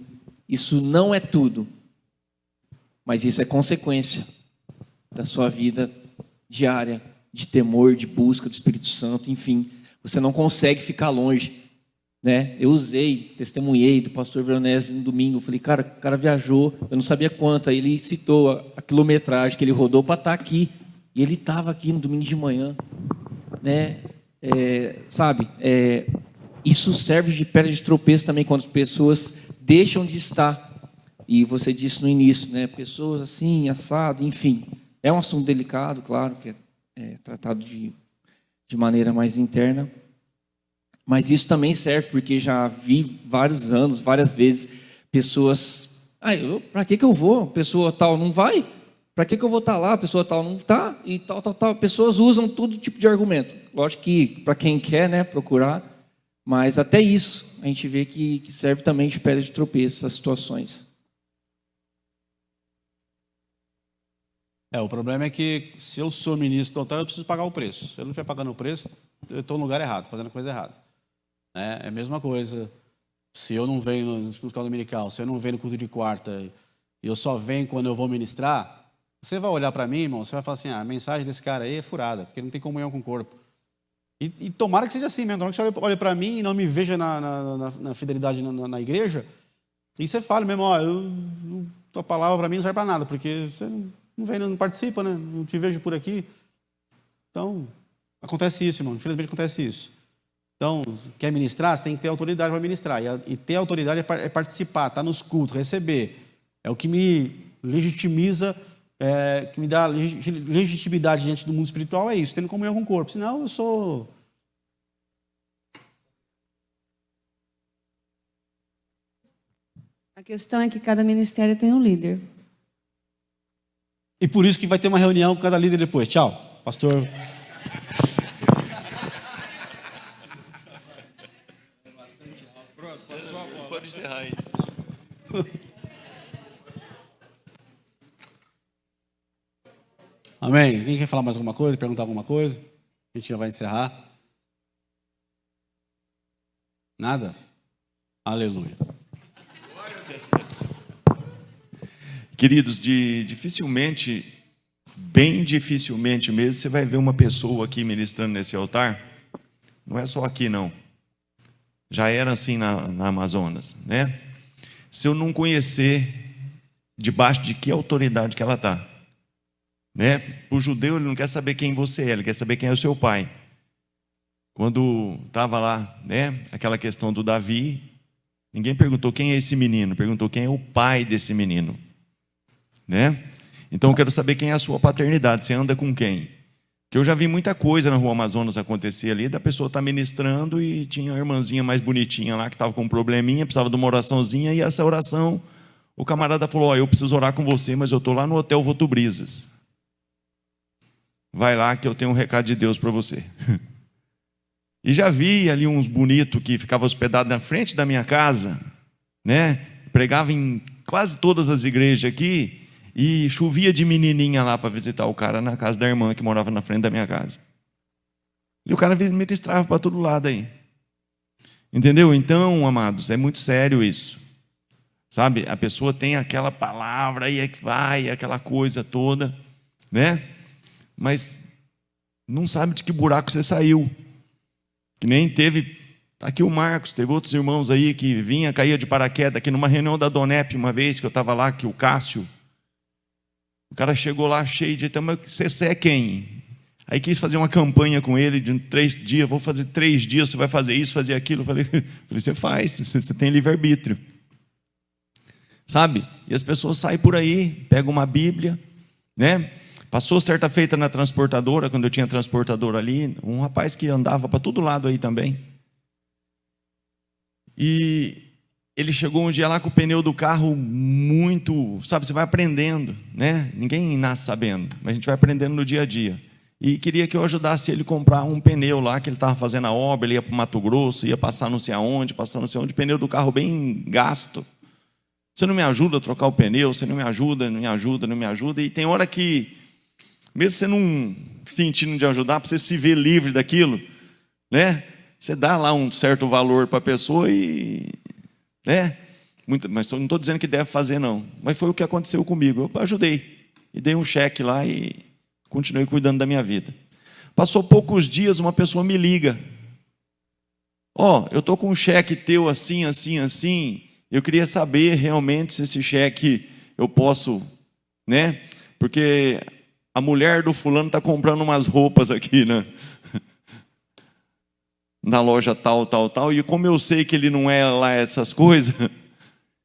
isso não é tudo. Mas isso é consequência da sua vida diária, de temor, de busca do Espírito Santo, enfim. Você não consegue ficar longe, né? Eu testemunhei do pastor Veronese no domingo. Eu falei, cara, o cara viajou, eu não sabia quanto. Aí ele citou a quilometragem que ele rodou para estar aqui. E ele estava aqui no domingo de manhã, né? Isso serve de pedra de tropeço também quando as pessoas deixam de estar. E você disse no início, né? Pessoas assim, assado, enfim. É um assunto delicado, claro, que é tratado de maneira mais interna. Mas isso também serve, porque já vi vários anos, várias vezes, pessoas... para que eu vou? Pessoa tal não vai? Para que eu vou estar lá? Pessoa tal não está? E tal. Pessoas usam todo tipo de argumento. Lógico que para quem quer, né, procurar. Mas até isso a gente vê que serve também de pedra de tropeço, essas situações. O problema é que se eu sou ministro do altar, eu preciso pagar o preço. Se eu não estiver pagando o preço, eu estou no lugar errado, fazendo a coisa errada. É a mesma coisa. Se eu não venho no escola dominical, se eu não venho no culto de quarta, e eu só venho quando eu vou ministrar, você vai olhar para mim, irmão, você vai falar assim, a mensagem desse cara aí é furada, porque não tem comunhão com o corpo. E tomara que seja assim mesmo. Tomara que você olhe para mim e não me veja na fidelidade na igreja, e você fale mesmo, tua palavra para mim não serve para nada, porque você não vem, não participa, né? Não te vejo por aqui. Então, acontece isso, irmão. Infelizmente acontece isso. Então, quer ministrar, você tem que ter autoridade para ministrar. E ter autoridade é participar, estar nos cultos, receber. É o que me legitimiza, que me dá legitimidade diante do mundo espiritual, é isso, tendo comunhão com o corpo. Senão eu sou... A questão é que cada ministério tem um líder. E por isso que vai ter uma reunião com cada líder depois. Tchau, pastor. Pode encerrar aí. Amém? Alguém quer falar mais alguma coisa, perguntar alguma coisa? A gente já vai encerrar. Nada? Aleluia. Queridos, dificilmente, bem dificilmente mesmo, você vai ver uma pessoa aqui ministrando nesse altar. Não é só aqui, não. Já era assim na Amazonas, né? Se eu não conhecer debaixo de que autoridade que ela está, né? Para o judeu, ele não quer saber quem você é, ele quer saber quem é o seu pai. Quando estava lá, né? Aquela questão do Davi, ninguém perguntou quem é esse menino, perguntou quem é o pai desse menino. Né? Então eu quero saber quem é a sua paternidade, você anda com quem? Porque eu já vi muita coisa na Rua Amazonas acontecer ali, da pessoa estar ministrando e tinha uma irmãzinha mais bonitinha lá que estava com um probleminha, precisava de uma oraçãozinha, e essa oração, o camarada falou, eu preciso orar com você, mas eu estou lá no Hotel Votubrisas. Vai lá que eu tenho um recado de Deus para você. E já vi ali uns bonitos que ficavam hospedados na frente da minha casa, né? Pregava em quase todas as igrejas aqui, e chovia de menininha lá para visitar o cara na casa da irmã que morava na frente da minha casa. E o cara ministrava para todo lado aí. Entendeu? Então, amados, é muito sério isso. Sabe? A pessoa tem aquela palavra e é que vai, aquela coisa toda, né? Mas não sabe de que buraco você saiu. Que nem teve, aqui o Marcos, teve outros irmãos aí que vinha, caía de paraquedas, aqui numa reunião da Donep uma vez, que eu estava lá, que o Cássio, o cara chegou lá cheio de, mas você é quem? Aí quis fazer uma campanha com ele de 3 dias, vou fazer 3 dias, você vai fazer isso, fazer aquilo. Eu falei, você faz, você tem livre-arbítrio. Sabe? E as pessoas saem por aí, pegam uma Bíblia, né? Passou certa feita na transportadora, quando eu tinha transportadora ali, um rapaz que andava para todo lado aí também. E ele chegou um dia lá com o pneu do carro muito, sabe, você vai aprendendo, né? Ninguém nasce sabendo, mas a gente vai aprendendo no dia a dia. E queria que eu ajudasse ele a comprar um pneu lá, que ele estava fazendo a obra, ele ia para o Mato Grosso, ia passar não sei aonde, pneu do carro bem gasto. Você não me ajuda a trocar o pneu, você não me ajuda, não me ajuda, não me ajuda. E tem hora que, mesmo você não sentindo de ajudar, para você se ver livre daquilo, né? Você dá lá um certo valor para a pessoa e, né? Mas não estou dizendo que deve fazer, não. Mas foi o que aconteceu comigo. Eu ajudei e dei um cheque lá e continuei cuidando da minha vida. Passou poucos dias, uma pessoa me liga. Eu estou com um cheque teu assim, assim, assim. Eu queria saber realmente se esse cheque eu posso, né? Porque a mulher do fulano está comprando umas roupas aqui, né? Na loja tal, tal, tal. E como eu sei que ele não é lá essas coisas,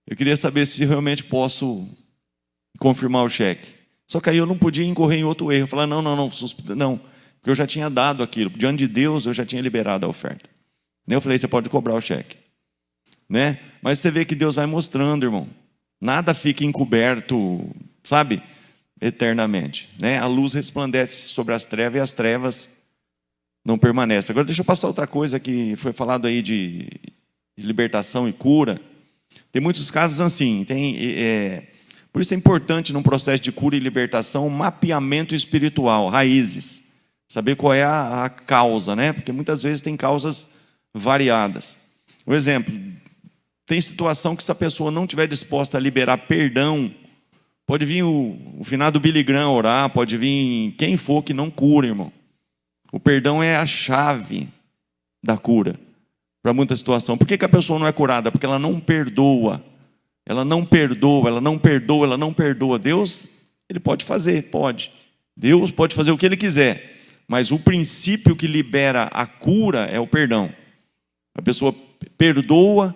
eu queria saber se realmente posso confirmar o cheque. Só que aí eu não podia incorrer em outro erro. Eu falei, não, porque eu já tinha dado aquilo. Diante de Deus, eu já tinha liberado a oferta. Eu falei, você pode cobrar o cheque. Né? Mas você vê que Deus vai mostrando, irmão. Nada fica encoberto, sabe? Eternamente. Né? A luz resplandece sobre as trevas e as trevas não permanecem. Agora deixa eu passar outra coisa que foi falado aí de libertação e cura. Tem muitos casos assim. Por isso é importante, num processo de cura e libertação, um mapeamento espiritual, raízes. Saber qual é a causa, né? Porque muitas vezes tem causas variadas. Um exemplo, tem situação que se a pessoa não estiver disposta a liberar perdão, pode vir o finado Billy Graham orar, pode vir quem for que não cura, irmão. O perdão é a chave da cura para muita situação. Por que a pessoa não é curada? Porque ela não perdoa. Ela não perdoa, ela não perdoa, ela não perdoa. Deus, ele pode fazer, pode. Deus pode fazer o que ele quiser. Mas o princípio que libera a cura é o perdão. A pessoa perdoa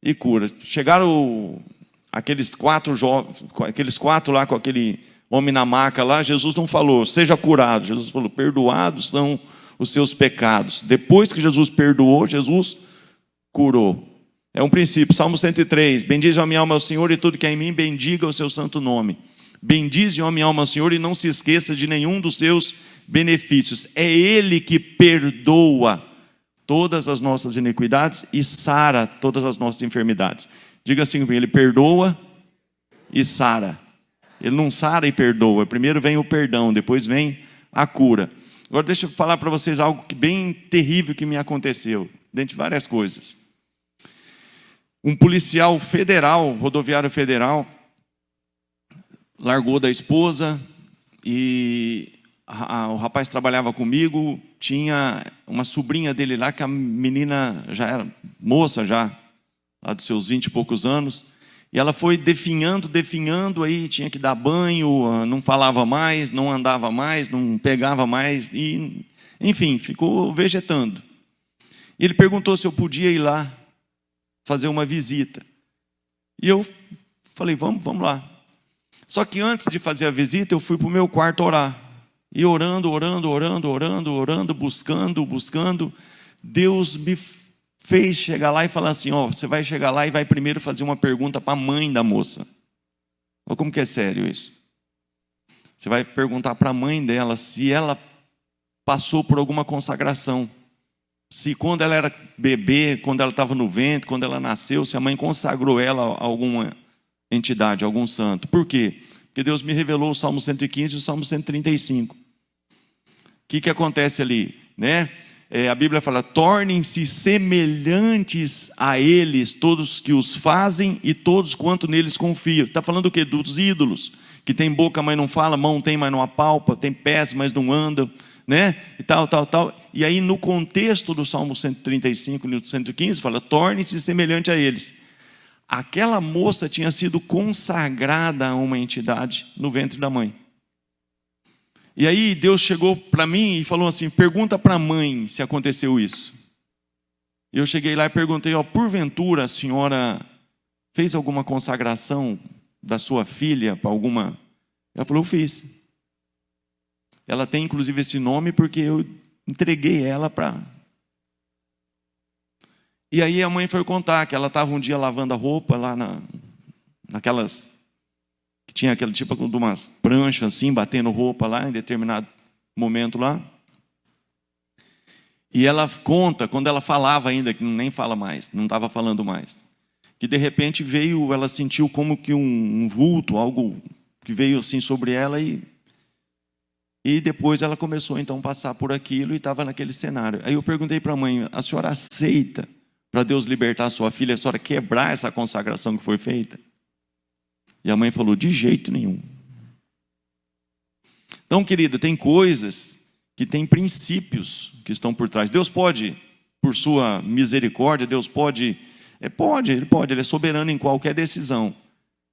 e cura. Chegaram aqueles 4 jovens, aqueles 4 lá com aquele homem na maca lá, Jesus não falou, seja curado. Jesus falou, perdoados são os seus pecados. Depois que Jesus perdoou, Jesus curou. É um princípio. Salmo 103. Bendize a minha alma ao Senhor e tudo que é em mim, bendiga o seu santo nome. Bendize a minha alma ao Senhor e não se esqueça de nenhum dos seus benefícios. É Ele que perdoa todas as nossas iniquidades e sara todas as nossas enfermidades. Diga assim comigo, Ele perdoa e sara. Ele não sara e perdoa. Primeiro vem o perdão, depois vem a cura. Agora deixa eu falar para vocês algo bem terrível que me aconteceu, dentre várias coisas. Um policial federal, rodoviário federal, largou da esposa e o rapaz trabalhava comigo, tinha uma sobrinha dele lá, que a menina já era moça, já, lá dos seus 20 e poucos anos, e ela foi definhando, aí tinha que dar banho, não falava mais, não andava mais, não pegava mais, e, enfim, ficou vegetando. E ele perguntou se eu podia ir lá fazer uma visita. E eu falei, vamos lá. Só que antes de fazer a visita, eu fui para o meu quarto orar. E orando, buscando, Deus me fez chegar lá e falar assim, você vai chegar lá e vai primeiro fazer uma pergunta para a mãe da moça. Olha como que é sério isso. Você vai perguntar para a mãe dela se ela passou por alguma consagração. Se quando ela era bebê, quando ela estava no ventre, quando ela nasceu, se a mãe consagrou ela a alguma entidade, a algum santo. Por quê? Porque Deus me revelou o Salmo 115 e o Salmo 135. O que acontece ali? Né? a Bíblia fala, tornem-se semelhantes a eles, todos que os fazem e todos quanto neles confiam. Está falando o quê? Dos ídolos, que tem boca, mas não fala, mão tem, mas não apalpa, tem pés, mas não andam, né? E tal. E aí, no contexto do Salmo 135 e 115, fala, torne-se semelhante a eles. Aquela moça tinha sido consagrada a uma entidade no ventre da mãe. E aí Deus chegou para mim e falou assim, pergunta para a mãe se aconteceu isso. Eu cheguei lá e perguntei, porventura a senhora fez alguma consagração da sua filha para alguma... Ela falou, eu fiz. Ela tem inclusive esse nome porque eu entreguei ela para... E aí a mãe foi contar que ela estava um dia lavando a roupa lá naquelas... que tinha aquele tipo de umas pranchas assim, batendo roupa lá em determinado momento lá. E ela conta, quando ela falava ainda, que nem fala mais, não estava falando mais, que de repente veio, ela sentiu como que um vulto, algo que veio assim sobre ela e depois ela começou então a passar por aquilo e estava naquele cenário. Aí eu perguntei para a mãe, a senhora aceita para Deus libertar a sua filha, a senhora quebrar essa consagração que foi feita? E a mãe falou, de jeito nenhum. Então, querido, tem coisas que têm princípios que estão por trás. Deus pode, por sua misericórdia, Deus pode, ele é soberano em qualquer decisão.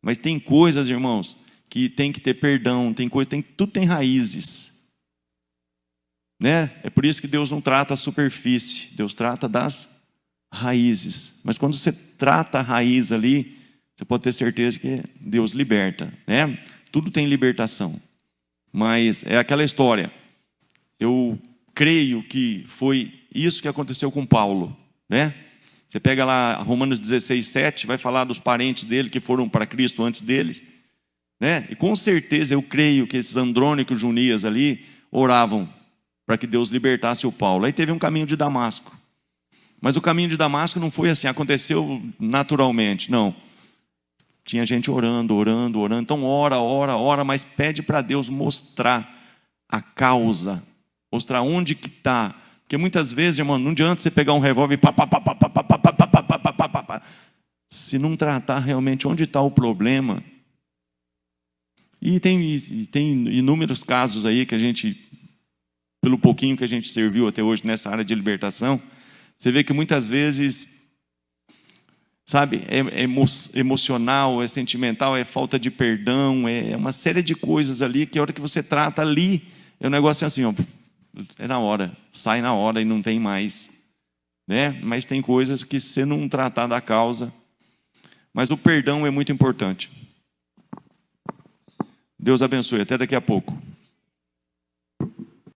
Mas tem coisas, irmãos, que tem que ter perdão, tudo tem raízes. Né? É por isso que Deus não trata a superfície, Deus trata das raízes. Mas quando você trata a raiz ali, você pode ter certeza que Deus liberta, né? Tudo tem libertação. Mas é aquela história. Eu creio que foi isso que aconteceu com Paulo, né? Você pega lá Romanos 16:7, vai falar dos parentes dele que foram para Cristo antes dele, né? E com certeza eu creio que esses Andrônico e Junias ali oravam para que Deus libertasse o Paulo. Aí teve um caminho de Damasco. Mas o caminho de Damasco não foi assim, aconteceu naturalmente, não. Tinha gente orando. Então ora, mas pede para Deus mostrar a causa, mostrar onde que está. Porque muitas vezes, irmão, não adianta você pegar um revólver e se não tratar realmente onde está o problema. E tem inúmeros casos aí que a gente, pelo pouquinho que a gente serviu até hoje nessa área de libertação, você vê que muitas vezes, sabe, é emocional, é sentimental, é falta de perdão, é uma série de coisas ali que a hora que você trata ali, é um negócio assim, é na hora, sai na hora e não tem mais, né? Mas tem coisas que se você não tratar da causa, mas o perdão é muito importante. Deus abençoe, até daqui a pouco.